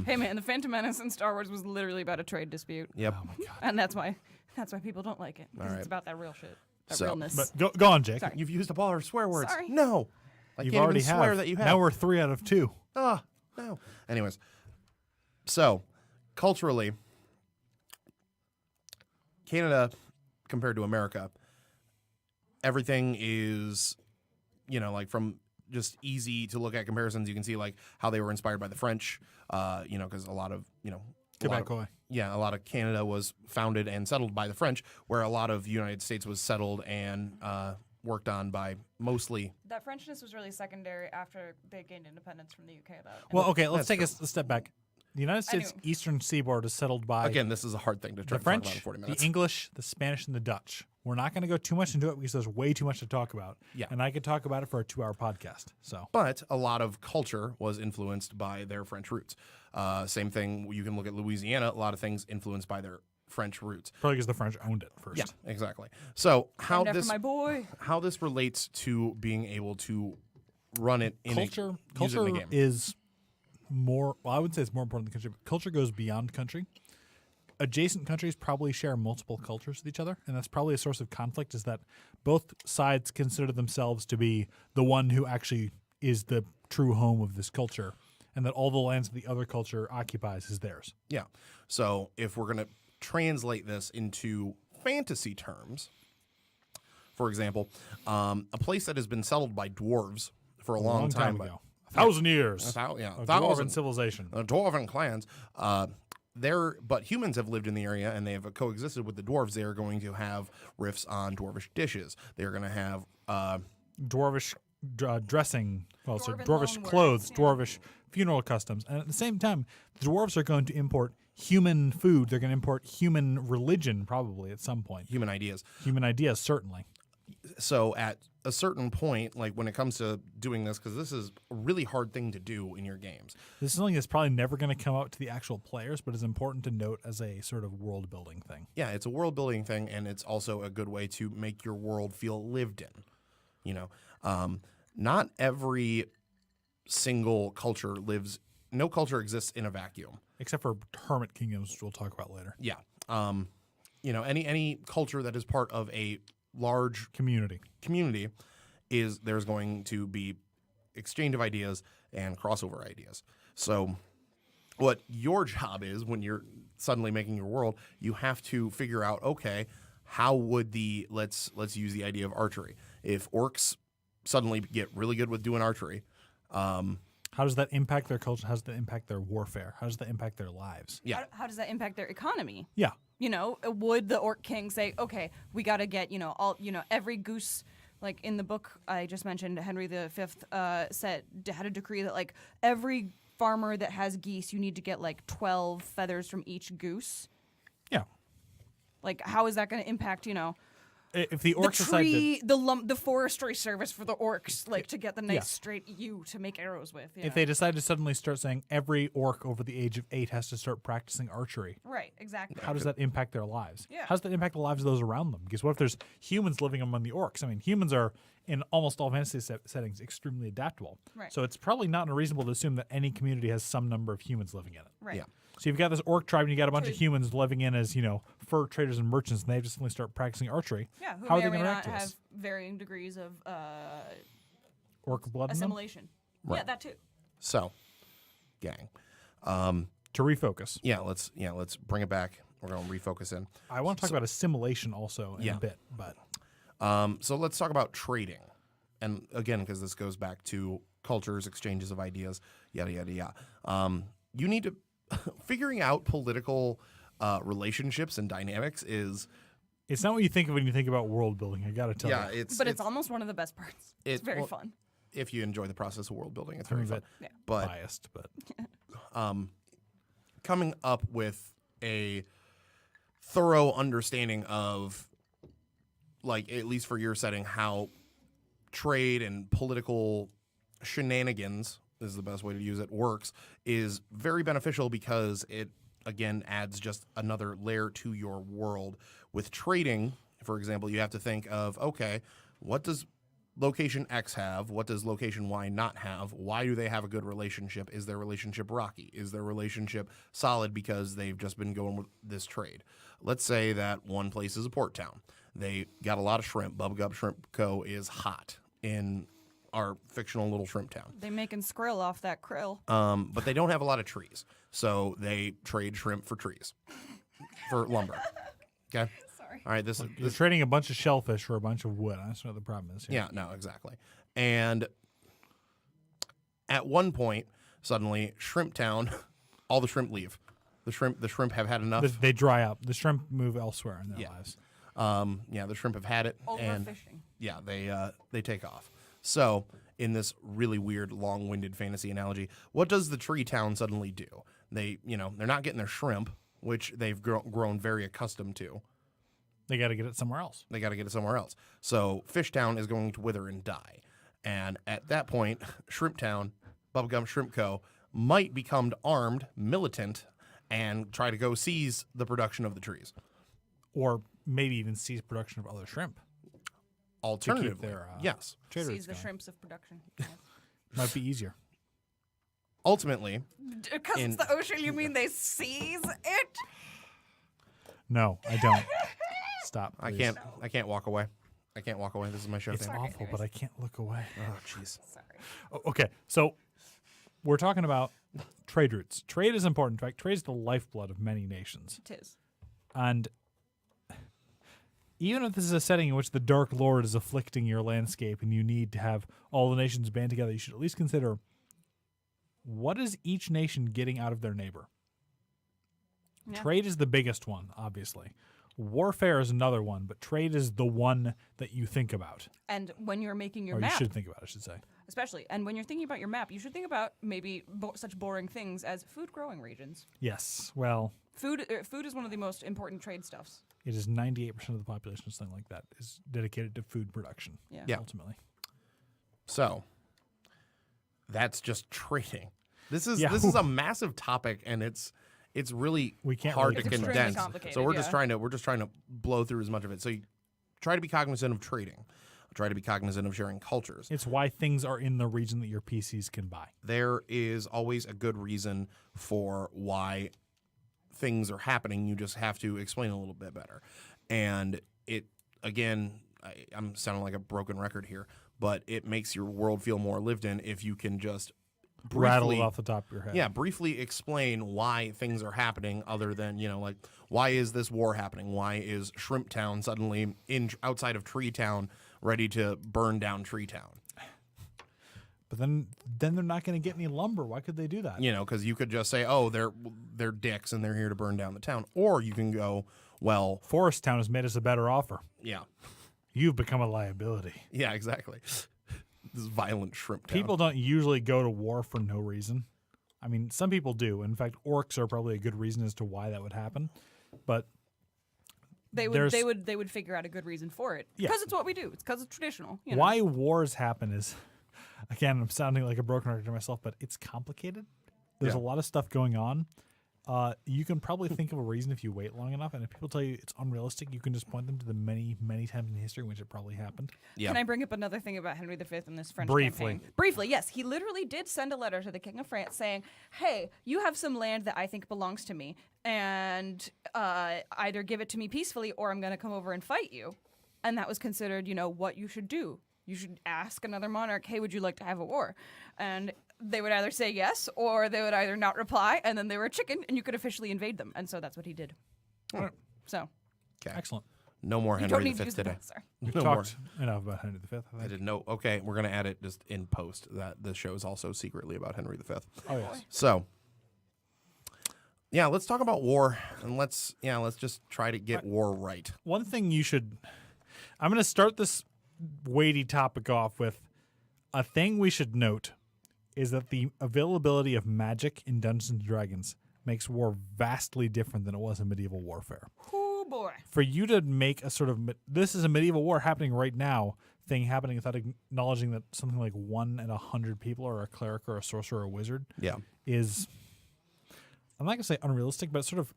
Hey man, the Phantom Menace in Star Wars was literally about a trade dispute, Yep. Oh, my God. and that's why people don't like it. 'Cause All right. It's about that real shit, that So- realness. But go on, Jake. Sorry. You've used up all our swear words. Sorry. No. I You've can't already even swear have. that you have. Now we're 3 out of 2. No. Anyways, so culturally, Canada compared to America, everything is, like from just easy to look at comparisons. You can see like how they were inspired by the French, because a lot of, Quebecois. a lot of Canada was founded and settled by the French, where a lot of the United States was settled and worked on by mostly. That Frenchness was really secondary after they gained independence from the UK, though. Well, okay, let's That's take a step back. The United States eastern seaboard is settled by Again, this is a hard thing to try the to talk about in French, 40 the minutes. English, the Spanish, and the Dutch. We're not going to go too much into it because there's way too much to talk about. Yeah. And I could talk about it for a 2-hour podcast. So, But a lot of culture was influenced by their French roots. Same thing, you can look at Louisiana, a lot of things influenced by their French roots. probably because the French owned it first. Yeah, exactly. So how Named after this my boy. how this relates to being able to run it in Culture use it in a game. is more, well, I would say it's more important than country, but culture goes beyond country. Adjacent countries probably share multiple cultures with each other, and that's probably a source of conflict, is that both sides consider themselves to be the one who actually is the true home of this culture, and that all the lands that the other culture occupies is theirs. Yeah. So if we're going to translate this into fantasy terms, for example, a place that has been settled by dwarves for a long time ago. 1,000 years. Yeah, of thousand dwarven civilization. dwarven clans. But humans have lived in the area and they have coexisted with the dwarves. They are going to have riffs on dwarvish dishes. They're going to have Dwarvish dressing, well, so Dwarven dwarvish loanwords, clothes, yeah. dwarvish funeral customs. And at the same time, the dwarves are going to import human food. They're going to import human religion probably at some point. human ideas. Human ideas, certainly. So at a certain point, like when it comes to doing this, because this is a really hard thing to do in your games. This is something that's probably never going to come out to the actual players, but is important to note as a sort of world building thing. Yeah, it's a world building thing, and it's also a good way to make your world feel lived in. You know, not every single culture lives. No culture exists in a vacuum. Except for hermit kingdoms, which we'll talk about later. Yeah. You know, any culture that is part of a large Community. community there's going to be exchange of ideas and crossover ideas. So what your job is when you're suddenly making your world, you have to figure out, okay, how would let's use the idea of archery. If orcs suddenly get really good with doing archery, How does that impact their culture? How does that impact their warfare? How does that impact their lives? yeah, How does that impact their economy? Yeah. You know, would the Orc King say, okay, we got to get, every goose, like in the book I just mentioned, Henry V had a decree that, like, every farmer that has geese, you need to get, like, 12 feathers from each goose. Yeah. Like, how is that going to impact, If the the orcs decide to... tree, the forestry service for the orcs, like, to get the nice straight yew to make arrows with? If they decide to suddenly start saying every orc over the age of 8 has to start practicing archery, Right, exactly. how does that impact their lives? Yeah. How does that impact the lives of those around them? Because what if there's humans living among the orcs? I mean, humans are, in almost all fantasy settings, extremely adaptable. Right. So it's probably not unreasonable to assume that any community has some number of humans living in it. Right. yeah. So you've got this orc tribe and you got a bunch of True. humans living in as, fur traders and merchants, and they have to suddenly start practicing archery. Yeah, who How are may they or may gonna not react to have this? varying degrees of Orc blood in them? assimilation. Yeah, Right. that too. So, gang. To refocus. Let's bring it back. We're going to refocus in. I want to talk about assimilation also in Yeah. a bit, but So let's talk about trading. And again, because this goes back to cultures, exchanges of ideas, yada, yada, yada. You need to, figuring out political relationships and dynamics is, it's not what you think of when you think about world building. I got to tell you. It's almost one of the best parts. It's very fun. If you enjoy the process of world building, it's I'm very a fun. bit But biased, but coming up with a thorough understanding of, like, at least for your setting, how trade and political shenanigans is the best way to use it works is very beneficial because it again adds just another layer to your world. With trading, for example, you have to think of, okay, what does location X have? What does location Y not have? Why do they have a good relationship? Is their relationship rocky? Is their relationship solid because they've just been going with this trade? Let's say that one place is a port town. They got a lot of shrimp. Bubba Gub Shrimp Co. is hot in our fictional little shrimp town. They making skrill off that krill. But they don't have a lot of trees. So they trade shrimp for trees, for lumber. Okay? Sorry. All right, you're trading a bunch of shellfish for a bunch of wood. That's what the problem is here. Yeah, no, exactly. And at one point, suddenly, Shrimp Town, all the shrimp leave. The shrimp have had enough. They dry up. The shrimp move elsewhere in their lives. The shrimp have had it, and Overfishing. yeah, they take off. So, in this really weird, long-winded fantasy analogy, what does the tree town suddenly do? They're not getting their shrimp, which they've grown very accustomed to. They got to get it somewhere else. They got to get it somewhere else. So Fishtown is going to wither and die. And at that point, Shrimptown, Bubblegum Shrimp Co., might become armed, militant, and try to go seize the production of the trees. Or maybe even seize production of other shrimp. Alternatively, their, yes. Trade Seize routes the going. shrimps of production. Might be easier. Ultimately, Because it's the ocean, you mean they seize it? No, I don't. Stop. I please. can't walk away. I can't walk away. This is my show. It's thing. awful, but I can't look away. Oh, jeez. Sorry. Okay, so we're talking about trade routes. Trade is important. In fact, trade is the lifeblood of many nations. Tis. And even if this is a setting in which the Dark Lord is afflicting your landscape and you need to have all the nations band together, you should at least consider, what is each nation getting out of their neighbor? Yeah. Trade is the biggest one, obviously. Warfare is another one, but trade is the one that you think about. And when you're making your Or map, you should think about, I should say. especially, and when you're thinking about your map, you should think about maybe such boring things as food growing regions. Yes, well, Food is one of the most important trade stuffs. it is 98% of the population, something like that, is dedicated to food production. Yeah. Ultimately. So that's just trading. This is Yeah. this is a massive topic, and it's really We can't hard really to It's extremely condense. complicated, So we're yeah. just trying to blow through as much of it. So you try to be cognizant of trading. Try to be cognizant of sharing cultures. It's why things are in the region that your PCs can buy. There is always a good reason for why things are happening. You just have to explain a little bit better. And it, again, I'm sounding like a broken record here, but it makes your world feel more lived in if you can just Rattle it briefly, off the top of your head. yeah, briefly explain why things are happening other than, like, why is this war happening? Why is Shrimp Town suddenly outside of Tree Town ready to burn down Tree Town? But then they're not going to get any lumber. Why could they do that? Because you could just say, oh, they're dicks and they're here to burn down the town. Or you can go, well, Forest Town has made us a better offer. yeah. You've become a liability. Yeah, exactly. This violent Shrimp Town. People don't usually go to war for no reason. I mean, some people do. In fact, orcs are probably a good reason as to why that would happen. But They There's- would figure out a good reason for it Yeah. because it's what we do. It's because it's traditional. You know? why wars happen is, again, I'm sounding like a broken record to myself, but it's complicated. There's Yeah. a lot of stuff going on. You can probably think of a reason if you wait long enough, and if people tell you it's unrealistic, you can just point them to the many, many times in history in which it probably happened. Yeah. Can I bring up another thing about Henry V and this French Briefly. campaign? Briefly, yes. He literally did send a letter to the King of France saying, hey, you have some land that I think belongs to me, and either give it to me peacefully or I'm going to come over and fight you. And that was considered, what you should do. You should ask another monarch, hey, would you like to have a war? And they would either say yes or they would either not reply, and then they were a chicken, and you could officially invade them. And so that's what he did. Hmm. So Okay. Excellent. No more you don't Henry need to V use the today. sorry. We've No more. talked enough about Henry V. I I think. didn't know. Okay, we're going to add it just in post that the show is also secretly about Henry V. Oh, yes. So, yeah, let's talk about war, and let's just try to get war right. One thing you should. I'm going to start this weighty topic off with a thing we should note is that the availability of magic in Dungeons and Dragons makes war vastly different than it was in medieval warfare. Oh, boy. For you to make a sort of this is a medieval war happening right now thing happening without acknowledging that something like 1 in 100 people are a cleric or a sorcerer or a wizard Yeah. is, I'm not going to say unrealistic, but sort of,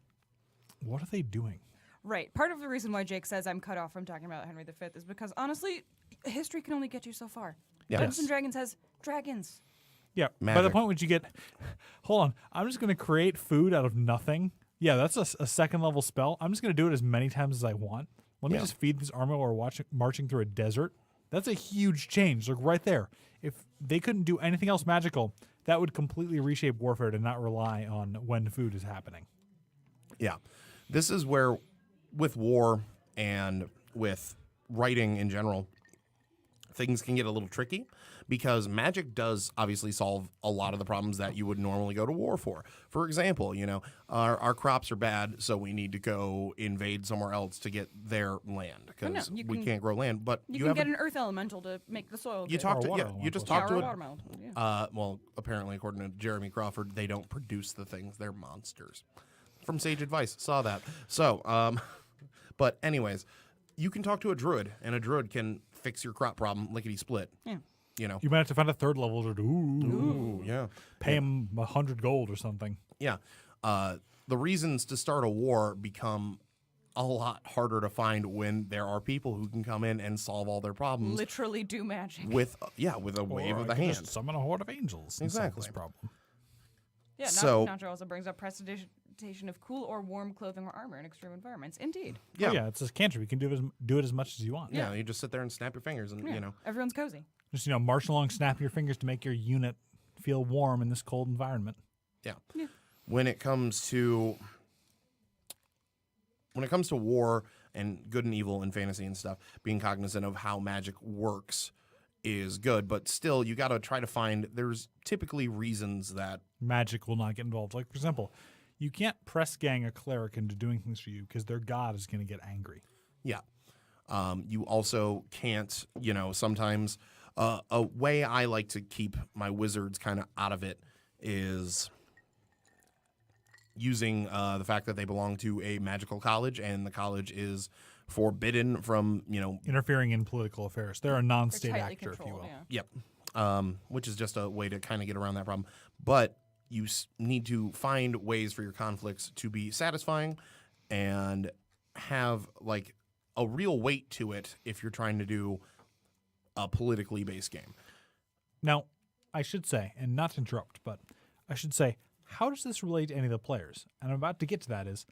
what are they doing? Right. Part of the reason why Jake says I'm cut off from talking about Henry V is because, honestly, history can only get you so far. Yeah. Dungeons and Dragons has dragons. Yeah, by the Magic. point which you get, hold on, I'm just going to create food out of nothing. Yeah, that's a second level spell. I'm just going to do it as many times as I want. Let me Yeah. just feed this army while we're marching through a desert. That's a huge change. Like right there. If they couldn't do anything else magical, that would completely reshape warfare to not rely on when food is happening. Yeah. This is where, with war and with writing in general, things can get a little tricky because magic does obviously solve a lot of the problems that you would normally go to war for. For example, our crops are bad, so we need to go invade somewhere else to get their land because you we can- can't grow land. But You, you can have get an earth elemental to make the soil. you good. talk Or to water yeah, you elemental. just Yeah, talk or to a it. water elemental. Yeah. Well, apparently, according to Jeremy Crawford, they don't produce the things; they're monsters. From Sage Advice, saw that. So, But anyways, you can talk to a druid, and a druid can fix your crop problem lickety split. Yeah. You know. You might have to find a third level to do. Ooh, yeah. Pay him 100 gold or something. Yeah. The reasons to start a war become a lot harder to find when there are people who can come in and solve all their problems Literally do magic. with a wave Or of the I could hand. just summon a horde of angels and solve Exactly. this problem. Yeah, So- Nacho also brings up prestidigitation of cool or warm clothing or armor in extreme environments. Indeed. Yeah. Oh, yeah, it's a cantrip. You can do it as much as you want. Yeah, you just sit there and snap your fingers, and Yeah. Everyone's cozy. Just march along, snap your fingers to make your unit feel warm in this cold environment. yeah. Yeah. When it comes to war and good and evil and fantasy and stuff, being cognizant of how magic works is good, but still you got to try to find. There's typically reasons that Magic will not get involved. Like, for example, you can't press gang a cleric into doing things for you because their god is going to get angry. Yeah. You also can't, sometimes a way I like to keep my wizards kind of out of it is using the fact that they belong to a magical college and the college is forbidden from, Interfering in political affairs. They're a non-state They're tightly actor, if you controlled, will. yeah. yep. Which is just a way to kind of get around that problem. But you need to find ways for your conflicts to be satisfying and have like a real weight to it if you're trying to do a politically based game. Now, I should say, and not to interrupt, but I should say, how does this relate to any of the players? And I'm about to get to that is,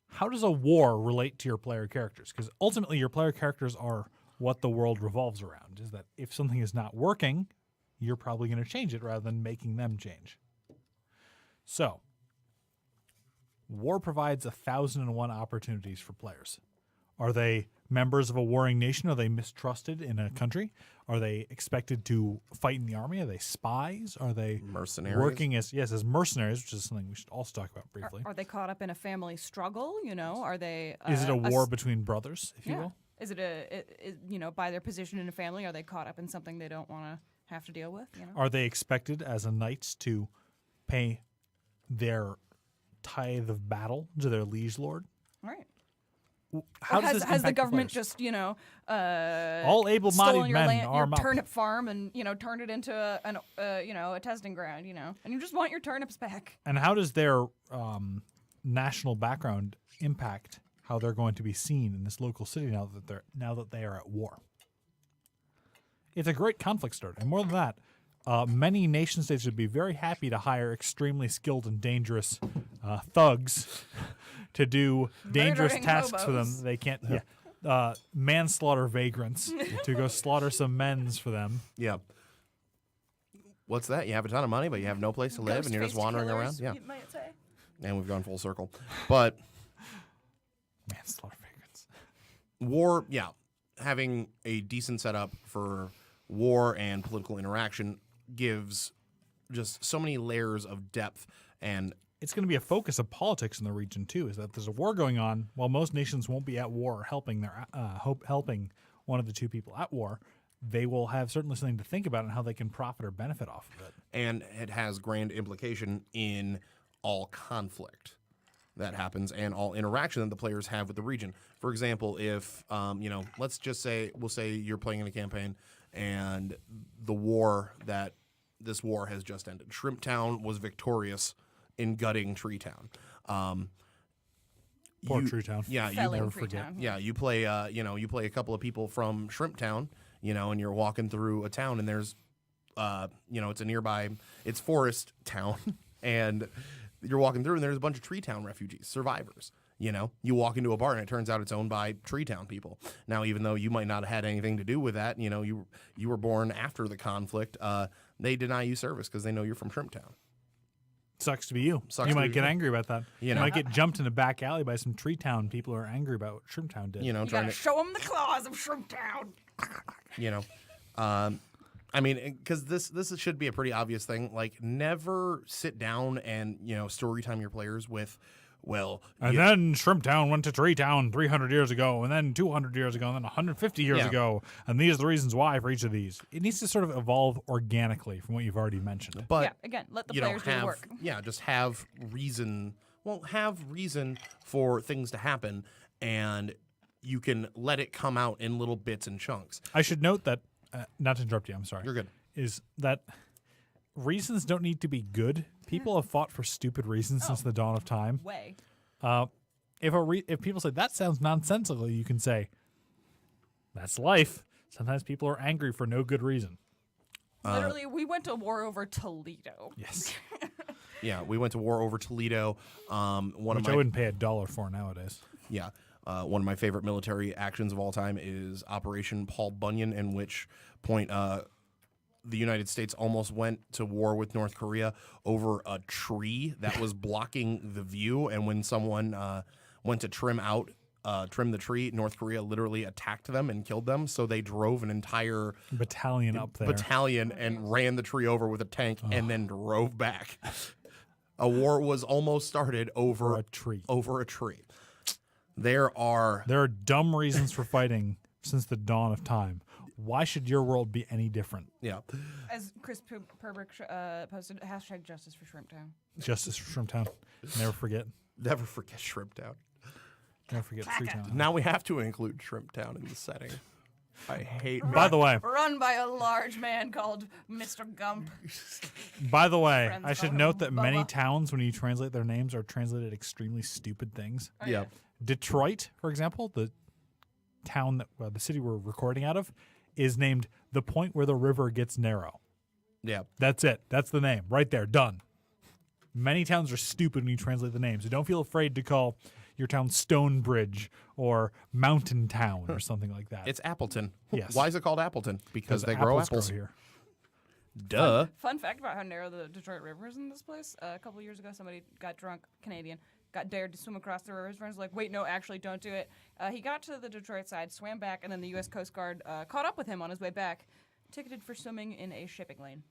how does a war relate to your player characters? Because ultimately your player characters are what the world revolves around, is that if something is not working, you're probably going to change it rather than making them change. So, war provides 1,001 opportunities for players. Are they members of a warring nation? Are they mistrusted in a country? Are they expected to fight in the army? Are they spies? Are they Mercenaries. working as mercenaries, which is something we should also talk about briefly? Are they caught up in a family struggle? Are they? Is it a war s- between brothers, if you Yeah. will? Is it by their position in a family? Are they caught up in something they don't want to have to deal with? Are they expected as a knights to pay their tithe of battle to their liege lord? All right. How Or does this has the impact government players? just all able-bodied stolen your men land, arm your up? turnip farm and turned it into a testing ground, and you just want your turnips back? And how does their national background impact how they're going to be seen in this local city now that they are at war? It's a great conflict starter, and more than that, many nation states would be very happy to hire extremely skilled and dangerous thugs to do dangerous Murdering tasks for them. hobos. They can't. Manslaughter vagrants to go slaughter some men's for them. Yeah. What's that? You have a ton of money, but you have no place to live, and you're just Ghost-faced wandering killers, around. Yeah. you might say. And we've gone full circle. But Manslaughter vagrants. war, yeah, having a decent setup for war and political interaction gives just so many layers of depth. And It's going to be a focus of politics in the region too. Is that there's a war going on, while most nations won't be at war helping helping one of the two people at war. They will have certainly something to think about and how they can profit or benefit off of it. and it has grand implication in all conflict that happens and all interaction that the players have with the region. For example, if let's just say we'll say you're playing in a campaign and this war has just ended. Shrimp Town was victorious in gutting Tree Town. Poor Tree Town. Yeah, you Felling never Tree forget. Town. yeah, you play a couple of people from Shrimp Town, and you're walking through a town and there's it's Forest Town and you're walking through and there's a bunch of Tree Town refugees, survivors. You walk into a bar and it turns out it's owned by Tree Town people. Now, even though you might not have had anything to do with that, you were born after the conflict, they deny you service because they know you're from Shrimp Town. Sucks to be you. Sucks You to might be get you. angry about that. You You know. might get jumped in a back alley by some Tree Town people who are angry about what Shrimp Town did. You Trying gotta to show them the claws of Shrimp Town. because this should be a pretty obvious thing. Like, never sit down and story time your players with, And then Shrimp Town went to Tree Town 300 years ago, and then 200 years ago, and then 150 years Yeah. ago, and these are the reasons why for each of these. It needs to sort of evolve organically from what you've already mentioned. but Yeah, again, let the you players don't do the have work. just have reason. Well, have reason for things to happen, and you can let it come out in little bits and chunks. I should note that, not to interrupt you, I'm sorry. You're good. Is that reasons don't need to be good. People have fought for stupid reasons since the dawn of time. Way. If people say that sounds nonsensical, you can say that's life. Sometimes people are angry for no good reason. Literally, we went to war over Toledo. Yes, Yeah, we went to war over Toledo. which I wouldn't pay $1 for nowadays. Yeah. One of my favorite military actions of all time is Operation Paul Bunyan, in which point the United States almost went to war with North Korea over a tree that was blocking the view. And when someone went to trim the tree, North Korea literally attacked them and killed them. So they drove an entire Battalion up there. and ran the tree over with a tank and then drove back. A war was almost started over a tree. There are dumb reasons for fighting since the dawn of time. Why should your world be any different? yeah. As Chris Perbrick posted, hashtag justice for Shrimptown. Justice from town. Never forget. Never forget Shrimptown. Never forget Freetown. Now we have to include Shrimptown in the setting. I hate. By the way, Run by a large man called Mr. Gump. I Friends should call note him that many Bubba. towns, when you translate their names, are translated extremely stupid things. Oh, Yeah. Detroit, for example, the town that the city we're recording out of, is named the point where the river gets narrow. Yeah. That's it. That's the name. Right there. Done. Many towns are stupid when you translate the names. So don't feel afraid to call your town Stonebridge or Mountain Town or something like that. It's Appleton. Yes. Why is it called Appleton? Because they grow apples. here. Duh. Fun fact about how narrow the Detroit River is in this place. A couple years ago, somebody got drunk, Canadian, got dared to swim across the river. His friends were like, wait, no, actually, don't do it. He got to the Detroit side, swam back, and then the U.S. Coast Guard caught up with him on his way back, ticketed for swimming in a shipping lane.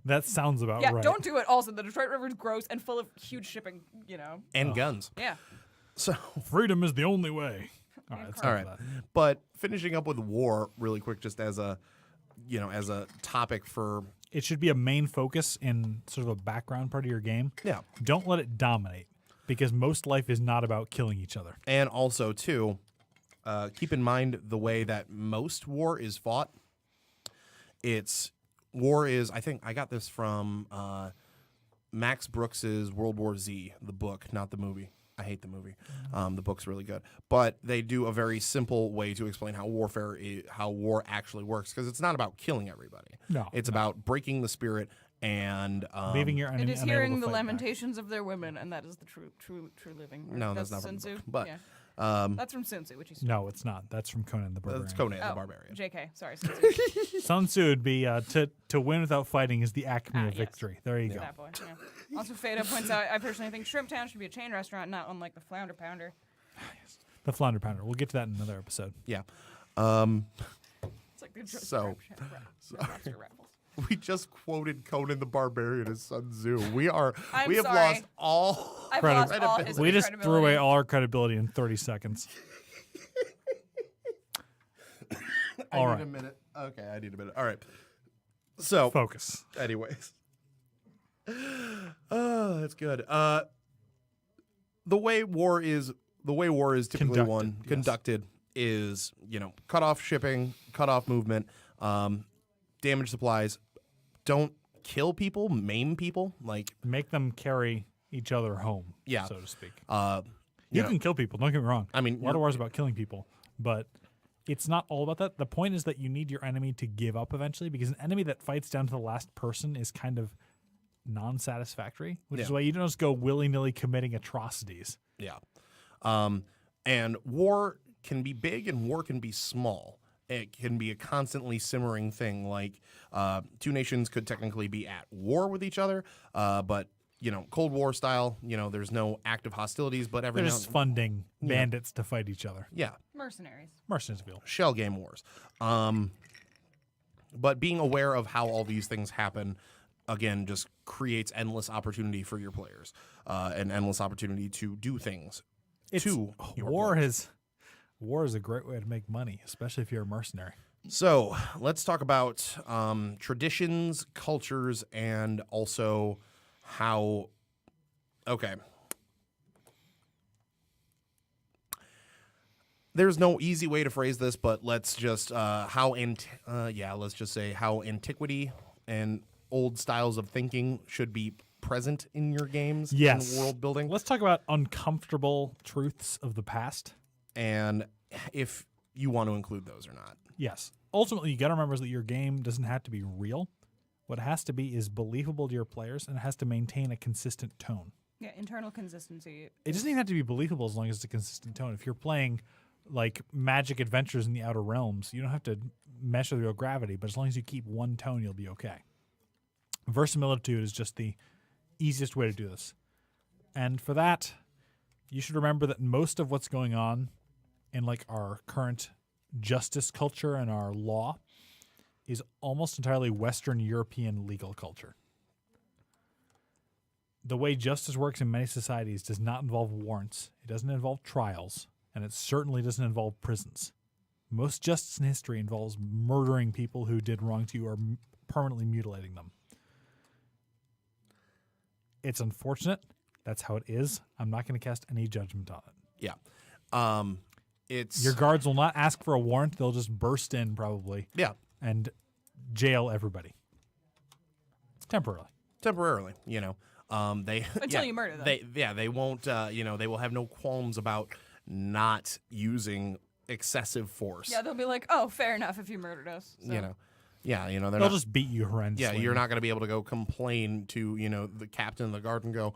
That sounds about Yeah, right. don't do it. Also, the Detroit River is gross and full of huge shipping, And guns. Yeah. So, Freedom is the only way. All right. That's all enough right. of that. But finishing up with war really quick, just as a topic for, It should be a main focus in sort of a background part of your game. yeah. Don't let it dominate, because most life is not about killing each other. And also, too, keep in mind the way that most war is fought. I think I got this from Max Brooks's World War Z, the book, not the movie. I hate the movie. The book's really good. But they do a very simple way to explain how war actually works, because it's not about killing everybody. No, It's about breaking the spirit and Leaving your enemy It is unable hearing to the fight back. lamentations of their women, and that is the true living. No, that's not Sun from the Tzu. book, but, Yeah. That's from Sun Tzu, which is No, it's not. That's from Conan the Barbarian. that's Conan oh, the Barbarian. JK. Sorry, Sun Tzu. Sun Tzu would be to win without fighting is the acme of yes. victory. There you go. That boy. Yeah. Also, Fada points out, I personally think Shrimptown should be a chain restaurant, not unlike the Flounder Pounder. The Flounder Pounder. We'll get to that in another episode. Yeah. It's like the So- lobster raffles. We just quoted Conan the Barbarian as Sun Tzu. We have sorry. lost all. I've Credit- lost all his We just threw credibility. away all our credibility in 30 seconds. All I right. need a minute. Okay, I need a minute. All right. So, Focus. anyways. Oh, that's good. The way war is typically conducted is, cut off shipping, cut off movement, damage supplies. Don't kill people, maim people. Like, Make them carry each other home, Yeah. so to speak. you You know, can kill people. Don't get me wrong. I mean, a lot of wars about killing people, but it's not all about that. The point is that you need your enemy to give up eventually, because an enemy that fights down to the last person is kind of non-satisfactory, which is Yeah. why you don't just go willy-nilly committing atrocities. yeah. And war can be big and war can be small. It can be a constantly simmering thing. Like, two nations could technically be at war with each other, but Cold War style. There's no active hostilities, but every They're now just funding bandits to fight each other. yeah, Mercenaries. Mercenaries. shell game wars. But being aware of how all these things happen, again, just creates endless opportunity for your players, and endless opportunity to do things. War is a great way to make money, especially if you're a mercenary. So let's talk about traditions, cultures, and also how. Okay. there's no easy way to phrase this, but let's just let's just say how antiquity and old styles of thinking should be present in your games Yes. and world building. Let's talk about uncomfortable truths of the past. And if you want to include those or not. Yes. Ultimately, you got to remember that your game doesn't have to be real. What it has to be is believable to your players, and it has to maintain a consistent tone. Yeah, internal consistency. It doesn't even have to be believable as long as it's a consistent tone. If you're playing like Magic Adventures in the Outer Realms, you don't have to mesh with real gravity, but as long as you keep one tone, you'll be okay. Verisimilitude is just the easiest way to do this. And for that, you should remember that most of what's going on in like our current justice culture and our law is almost entirely Western European legal culture. The way justice works in many societies does not involve warrants, it doesn't involve trials, and it certainly doesn't involve prisons. Most justice in history involves murdering people who did wrong to you or permanently mutilating them. It's unfortunate. That's how it is. I'm not going to cast any judgment on it. Yeah. It's Your guards will not ask for a warrant. They'll just burst in probably yeah, and jail everybody. Temporarily. temporarily, they Until you murder them. They won't they will have no qualms about not using excessive force. Yeah, they'll be like, oh, fair enough if you murdered us. So. They're They'll not, just beat you horrendously. yeah, you're not going to be able to go complain to the captain of the guard and go,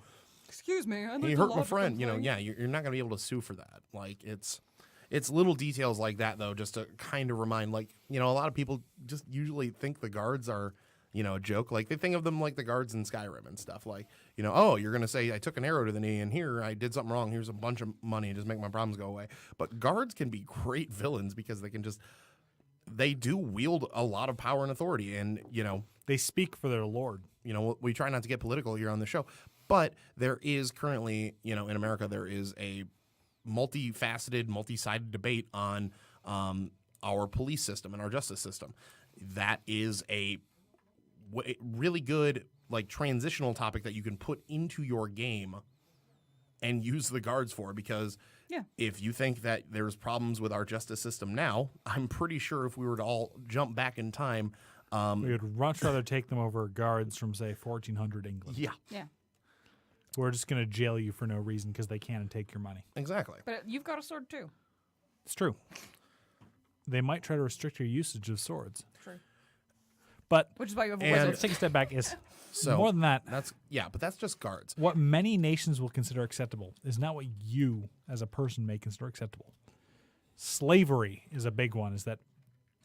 Excuse me, I'd like he to hurt lodge my a friend. complaint. You're not going to be able to sue for that. Like it's little details like that though, just to kind of remind, a lot of people just usually think the guards are, a joke. Like they think of them like the guards in Skyrim and stuff. Like, oh, you're going to say I took an arrow to the knee and here I did something wrong. Here's a bunch of money and just make my problems go away. But guards can be great villains because they do wield a lot of power and authority. And, They speak for their lord. we try not to get political here on the show, but there is currently, in America, there is a multifaceted, multi-sided debate on our police system and our justice system. That is a really good transitional topic that you can put into your game and use the guards for, because if you think that there's problems with our justice system now, I'm pretty sure if we were to all jump back in time, We would much rather take them over guards from, say, 1400 England. yeah, Who are just going to jail you for no reason because they can and take your money. exactly. But you've got a sword too. It's true. They might try to restrict your usage of swords. True. But Which is why you have a And- wizard. let's take a step back. Is So more than that, but that's just guards. what many nations will consider acceptable is not what you as a person may consider acceptable. Slavery is a big one, is that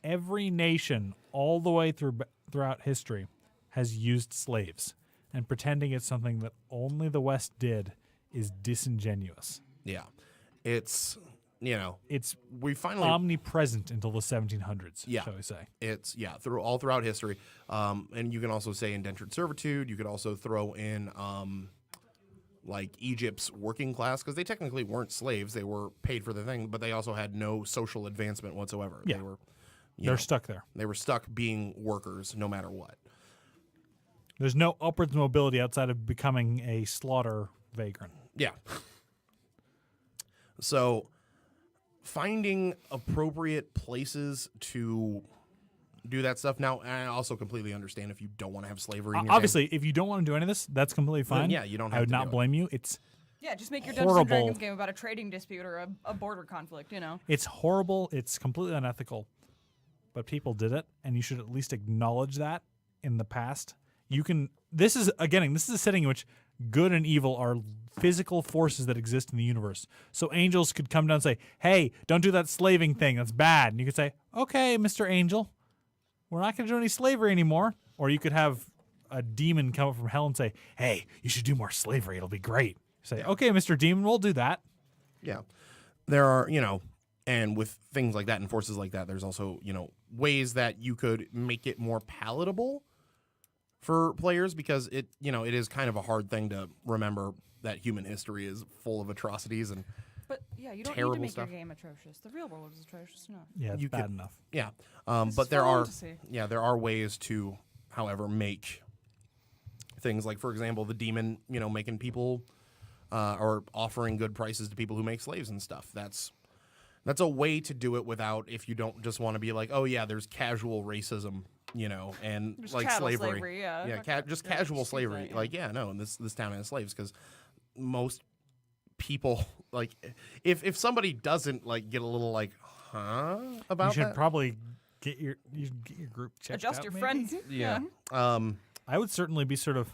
every nation all the way throughout history has used slaves, and pretending it's something that only the West did is disingenuous. Yeah, it's It's we finally omnipresent until the 1700s, Yeah. shall we say. it's throughout history, and you can also say indentured servitude. You could also throw in like Egypt's working class, because they technically weren't slaves; they were paid for the thing, but they also had no social advancement whatsoever. Yeah. They were They're stuck there. they were stuck being workers no matter what. There's no upwards mobility outside of becoming a slaughter vagrant. Yeah. So, finding appropriate places to do that stuff. Now, I also completely understand if you don't want to have slavery in your Obviously, if you don't want to do any of this, that's completely fine. yeah, you don't I have would to not do it. blame you. It's Yeah, just make your Dungeons and horrible. Dragons game about a trading dispute or a border conflict, It's horrible. It's completely unethical. But people did it, and you should at least acknowledge that in the past. This is a setting in which good and evil are physical forces that exist in the universe. So angels could come down and say, hey, don't do that slaving thing. That's bad. And you could say, okay, Mr. Angel, we're not going to do any slavery anymore. Or you could have a demon come up from hell and say, hey, you should do more slavery. It'll be great. Say, okay, Mr. Demon, we'll do that. Yeah. There are, and with things like that and forces like that, there's also, ways that you could make it more palatable for players, because it is kind of a hard thing to remember that human history is full of atrocities and But yeah, you don't need Terrible to make stuff. your game atrocious. The real world is atrocious enough. Yeah, it's You bad could- enough. yeah. This But is there fun are to see. there are ways to, however, make things like, for example, the demon, making people or offering good prices to people who make slaves and stuff. That's That's a way to do it without, if you don't just want to be like, oh yeah, there's casual racism, and Just like chattel slavery. slavery, yeah. Yeah, just casual just use slavery. that, yeah. Like, yeah, no, this town has slaves because most people like if somebody doesn't like get a little like about You should that. probably get your group checked Adjust out, your maybe. friends. Yeah. I would certainly be sort of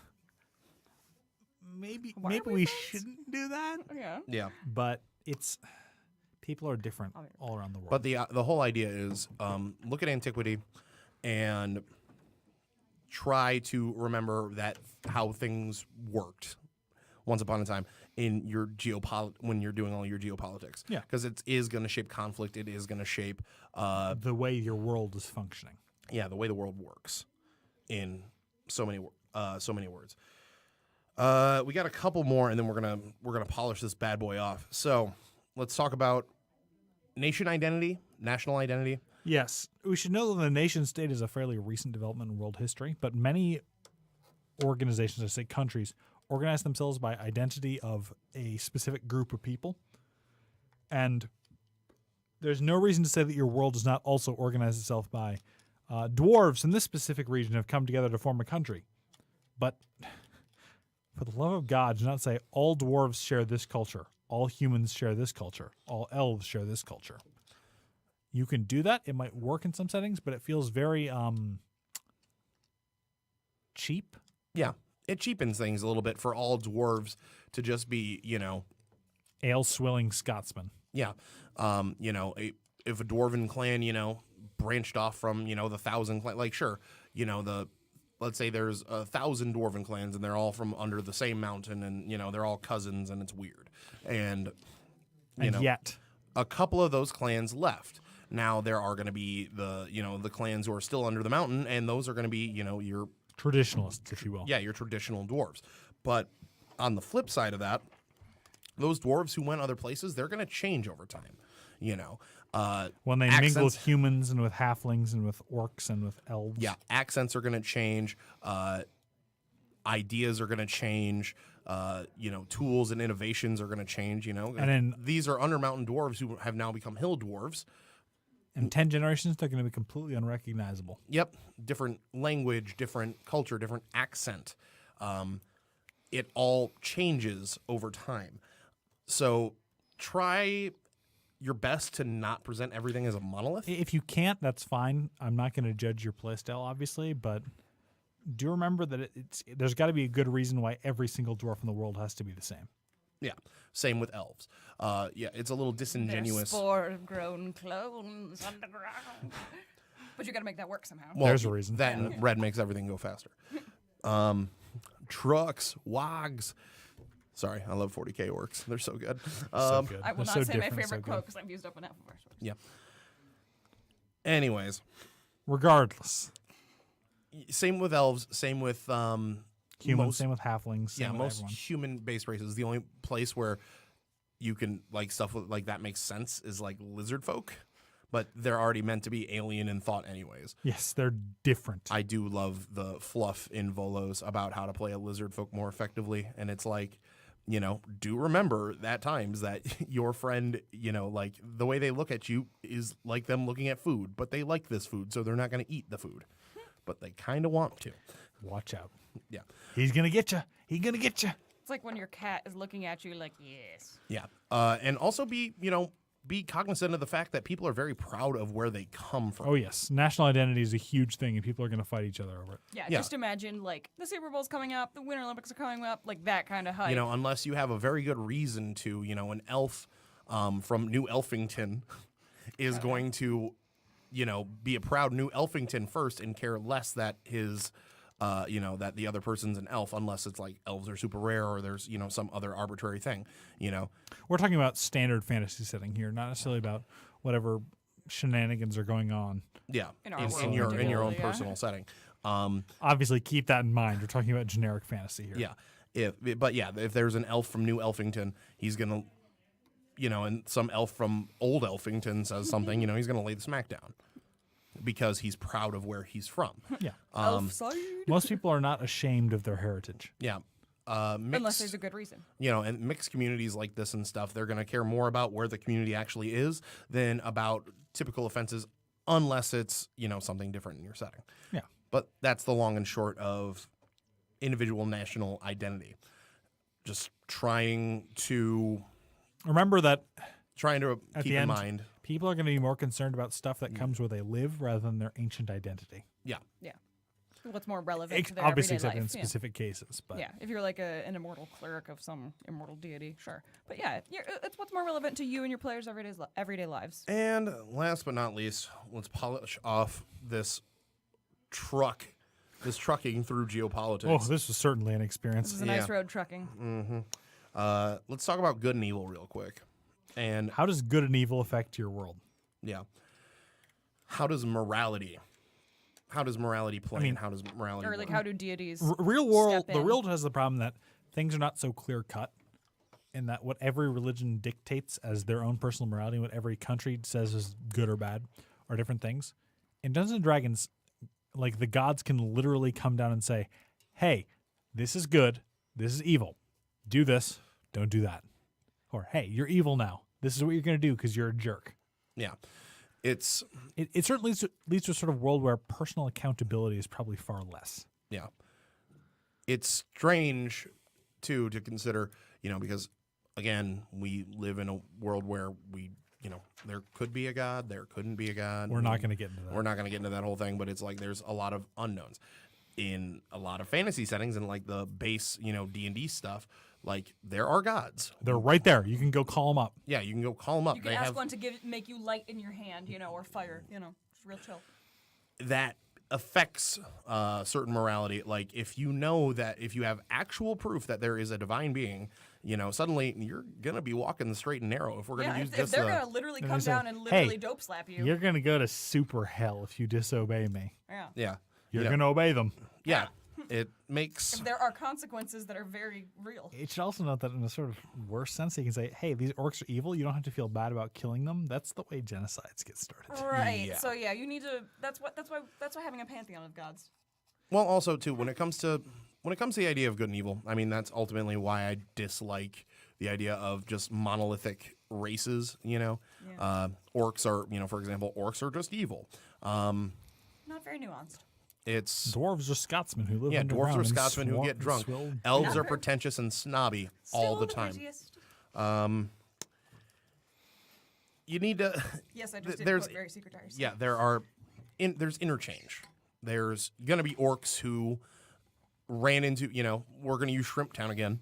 maybe Why are we we friends? shouldn't do that, Yeah. Yeah. but it's people are different all around the world. But the whole idea is look at antiquity and try to remember that how things worked once upon a time in your when you're doing all your geopolitics. Yeah. Because it is going to shape conflict. It is going to shape the way your world is functioning. the way the world works in so many words. We got a couple more, and then we're gonna polish this bad boy off. So let's talk about national identity. Yes, we should know that the nation state is a fairly recent development in world history, but many organizations, I say countries, organize themselves by identity of a specific group of people. And there's no reason to say that your world does not also organize itself by dwarves in this specific region have come together to form a country. But for the love of God, do not say all dwarves share this culture, all humans share this culture, all elves share this culture. You can do that. It might work in some settings, but it feels very cheap. Yeah, it cheapens things a little bit for all dwarves to just be, Ale-swilling Scotsman. yeah, if a dwarven clan, branched off from, the 1,000 clan, like sure, let's say there's 1,000 dwarven clans and they're all from under the same mountain and, they're all cousins and it's weird. And Yet, a couple of those clans left. Now there are going to be the clans who are still under the mountain, and those are going to be, your traditionalists, if you will. your traditional dwarves. But on the flip side of that, those dwarves who went other places, they're going to change over time. When they accents, mingle with humans and with halflings and with orcs and with elves. yeah, accents are going to change. Ideas are going to change. Tools and innovations are going to change. And then these are Undermountain dwarves who have now become hill dwarves. in 10 generations, they're going to be completely unrecognizable. Yep, different language, different culture, different accent. It all changes over time. So try your best to not present everything as a monolith. If you can't, that's fine. I'm not going to judge your playstyle, obviously, but do remember that there's got to be a good reason why every single dwarf in the world has to be the same. Yeah, same with elves. It's a little They're disingenuous. spore-grown clones underground. But you got to make that work somehow. Well, There's a reason. That and red makes everything go faster. Trucks, wogs. Sorry, I love 40K orcs. They're so good. So good. I will They're not so say my different, so favorite good. quote because I've used up enough of our sources. Yeah. Anyways, Regardless, same with elves. Same with humans, most- same with halflings, same yeah, with most everyone. human-based races. The only place where you can like stuff like that makes sense is like lizard folk, but they're already meant to be alien in thought, anyways. Yes, they're different. I do love the fluff in Volos about how to play a lizard folk more effectively, and it's like, do remember at times that your friend, like the way they look at you is like them looking at food, but they like this food, so they're not going to eat the food, but they kind of want to. Watch out. Yeah. He's going to get you. He's going to get you. It's like when your cat is looking at you like, yes. Yeah. And also be cognizant of the fact that people are very proud of where they come from. Oh, yes. National identity is a huge thing, and people are going to fight each other over it. Yeah, Yeah. just imagine, like, the Super Bowl's coming up, the Winter Olympics are coming up, like that kind of hype. Unless you have a very good reason to, an elf from New Elfington is going to, be a proud New Elfington first and care less that his, that the other person's an elf, unless it's like elves are super rare or there's, some other arbitrary thing, We're talking about standard fantasy setting here, not necessarily about whatever shenanigans are going on. Yeah. In our In world, your own particularly, yeah. personal setting. Obviously, keep that in mind. We're talking about generic fantasy here. Yeah. If there's an elf from New Elfington, he's going to, and some elf from Old Elfington says something, he's going to lay the smack down because he's proud of where he's from. Yeah. Elf side. Most people are not ashamed of their heritage. Yeah. mixed, Unless there's a good reason. and mixed communities like this and stuff, they're going to care more about where the community actually is than about typical offenses, unless it's, something different in your setting. Yeah. But that's the long and short of individual national identity. Just trying to Remember that keep at the in end, mind. people are going to be more concerned about stuff that comes where they live rather than their ancient identity. Yeah. Yeah. What's more relevant to their Obviously, everyday except in life. specific cases. But Yeah, if you're like an immortal cleric of some immortal deity, sure. But yeah, it's what's more relevant to you and your players' everyday lives. And last but not least, let's polish off this trucking through geopolitics. oh, this was certainly an This experience. is a nice road trucking. Let's talk about good and evil real quick. And How does good and evil affect your world? yeah, how does morality play? And how does morality Or like work? how do deities Real world, step the in? real world has the problem that things are not so clear cut, in that what every religion dictates as their own personal morality, what every country says is good or bad, are different things. In Dungeons and Dragons, like the gods can literally come down and say, "Hey, this is good, this is evil. Do this, don't do that." Or, "Hey, you're evil now. This is what you're going to do because you're a jerk." Yeah, it's It certainly leads to a sort of world where personal accountability is probably far less. yeah, it's strange too to consider, because again, we live in a world where there could be a god, there couldn't be a god. We're not going to get into that. We're not going to get into that whole thing, but it's like there's a lot of unknowns in a lot of fantasy settings and like the base, D&D stuff. Like there are gods. They're right there. You can go call them up. Yeah, you can go call them up. You can ask one to make you light in your hand, or fire, it's real chill. That affects certain morality. Like if you know that if you have actual proof that there is a divine being, suddenly you're gonna be walking the straight and narrow. If we're gonna Yeah, use if just they're the gonna literally come say, down and "Hey, literally dope slap you. You're going to go to super hell if you disobey me. Yeah. yeah, You're going to obey them. yeah, it makes There are consequences that are very real. It should also note that in a sort of worse sense, you can say, "Hey, these orcs are evil. You don't have to feel bad about killing them." That's the way genocides get started. Right. Yeah. So yeah, you need to. That's why having a pantheon of gods. well. Also, too, when it comes to the idea of good and evil, I mean that's ultimately why I dislike the idea of just monolithic races. Orcs are, for example, orcs are just evil. Not very nuanced. It's Dwarves are Scotsmen who live yeah, underground dwarves are and Scotsmen who swar- get drunk. swill- Elves are pretentious and snobby all the time. Prettiest. You need to. Yes, I just did there's quote very secret diaries. yeah, there's interchange. There's gonna be orcs who ran into we're gonna use Shrimp Town again.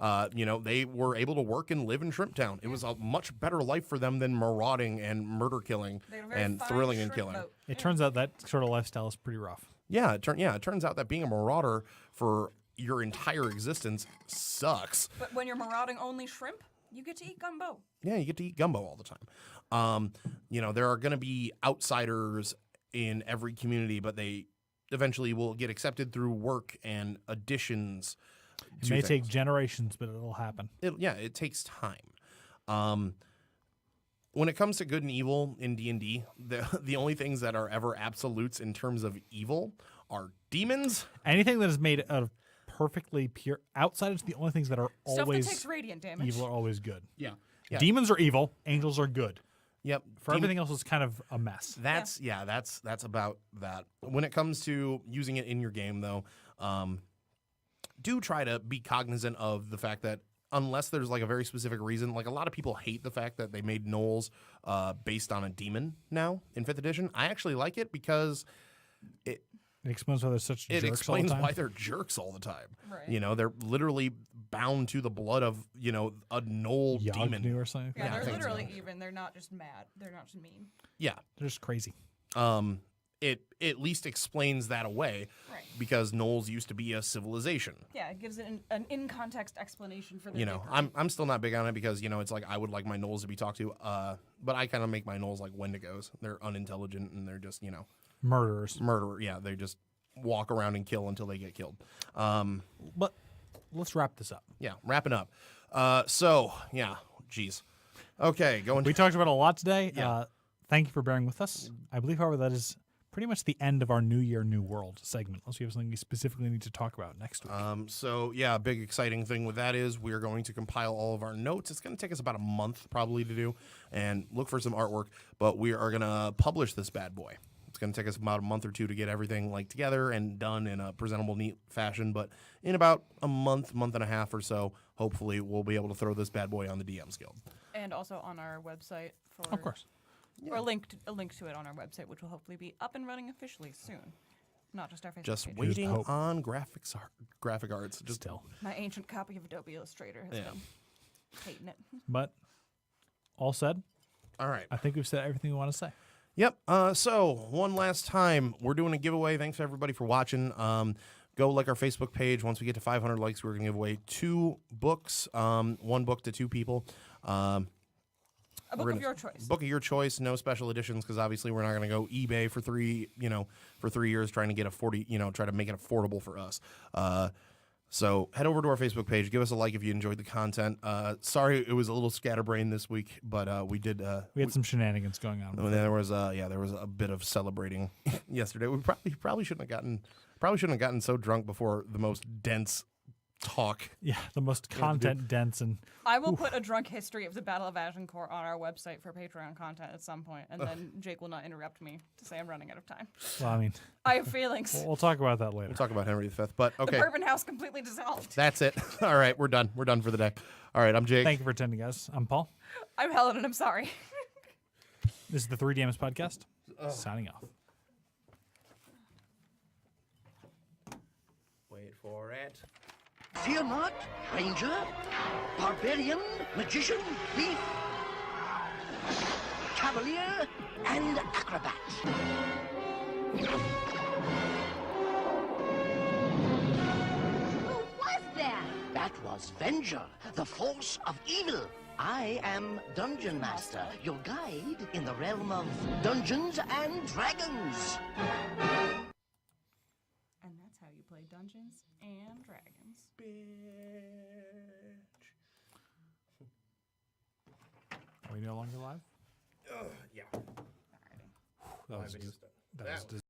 They were able to work and live in Shrimp Town. It was a much better life for them than marauding and murder killing They have a very and fine thrilling and shrimp killing. boat. It turns out that sort of lifestyle is pretty rough. Yeah, it turns out that being a marauder for your entire existence sucks. But when you're marauding only shrimp, you get to eat gumbo. Yeah, you get to eat gumbo all the time. There are going to be outsiders in every community, but they eventually will get accepted through work and additions. It may take generations, but it'll happen. It takes time. When it comes to good and evil in D&D, the only things that are ever absolutes in terms of evil are demons. Anything that is made out of perfectly pure outsiders, the only things that are Stuff that always takes radiant damage. evil are always good. Yeah. Demons are evil. Angels are good. Yep. For everything else, it's kind of a mess. That's about that. When it comes to using it in your game, though, do try to be cognizant of the fact that unless there's like a very specific reason, like a lot of people hate the fact that they made gnolls based on a demon now in 5th edition. I actually like it because It explains why they're such it jerks explains all the time. why they're jerks all the time. Right. They're literally bound to the blood of a gnoll demon. Yagnu or something. Yeah, Yeah, I they're think so. literally even. They're not just mad. They're not just mean. Yeah. They're just crazy. It at least explains that away Right. because gnolls used to be a civilization. Yeah, it gives it an in-context explanation for the. I'm still not big on it because it's like I would like my gnolls to be talked to, but I kind of make my gnolls like Wendigos. They're unintelligent and they're just Murderers. murderer. Yeah, they just walk around and kill until they get killed. But let's wrap this up. Yeah, wrapping up. Geez. Okay, going. We talked about a lot today. Yeah. Thank you for bearing with us. I believe, however, that is pretty much the end of our New Year, New World segment, unless you have something you specifically need to talk about next week. So yeah, a big exciting thing with that is we're going to compile all of our notes. It's going to take us about a month probably to do, and look for some artwork. But we are going to publish this bad boy. It's going to take us about a month or two to get everything like together and done in a presentable, neat fashion. But in about a month and a half or so, hopefully we'll be able to throw this bad boy on the DMs Guild. And also on our website for Of course. or a link to it on our website, which will hopefully be up and running officially soon. Not just our Facebook Just page. waiting hope. on graphic arts. Just Still. My ancient copy of Adobe Illustrator has Yeah. been hating it. But all said, all right. I think we've said everything we want to say. Yep. So one last time, we're doing a giveaway. Thanks everybody for watching. Go like our Facebook page. Once we get to 500 likes, we're going to give away 2 books, 1 book to 2 people. A book of your choice. Book of your choice. No special editions because obviously we're not going to go eBay for 3 years trying to get try to make it affordable for us. So head over to our Facebook page. Give us a like if you enjoyed the content. Sorry it was a little scatterbrained this week, but we did. We had some shenanigans going on. There was a bit of celebrating yesterday. We probably shouldn't have gotten so drunk before the most dense talk. Yeah, the most content dense and I will put a drunk history of the Battle of Agincourt on our website for Patreon content at some point, and then Jake will not interrupt me to say I'm running out of time. well, I mean, I have feelings. we'll talk about that later. We'll talk about Henry V, but okay. The Bourbon House completely dissolved. That's it. All right, we're done. We're done for the day. All right, I'm Jake. Thank you for attending, guys. I'm Paul. I'm Helen, and I'm sorry. This is the 3DMs podcast. Signing off. Wait for it. Fear not, ranger, barbarian, magician, thief, cavalier, and acrobat. Who was that? That was Venger, the force of evil. I am Dungeon Master, your guide in the realm of Dungeons and Dragons. And that's how you play Dungeons and Dragons. Are we no longer live? Yeah. Alrighty. That was, Live and that was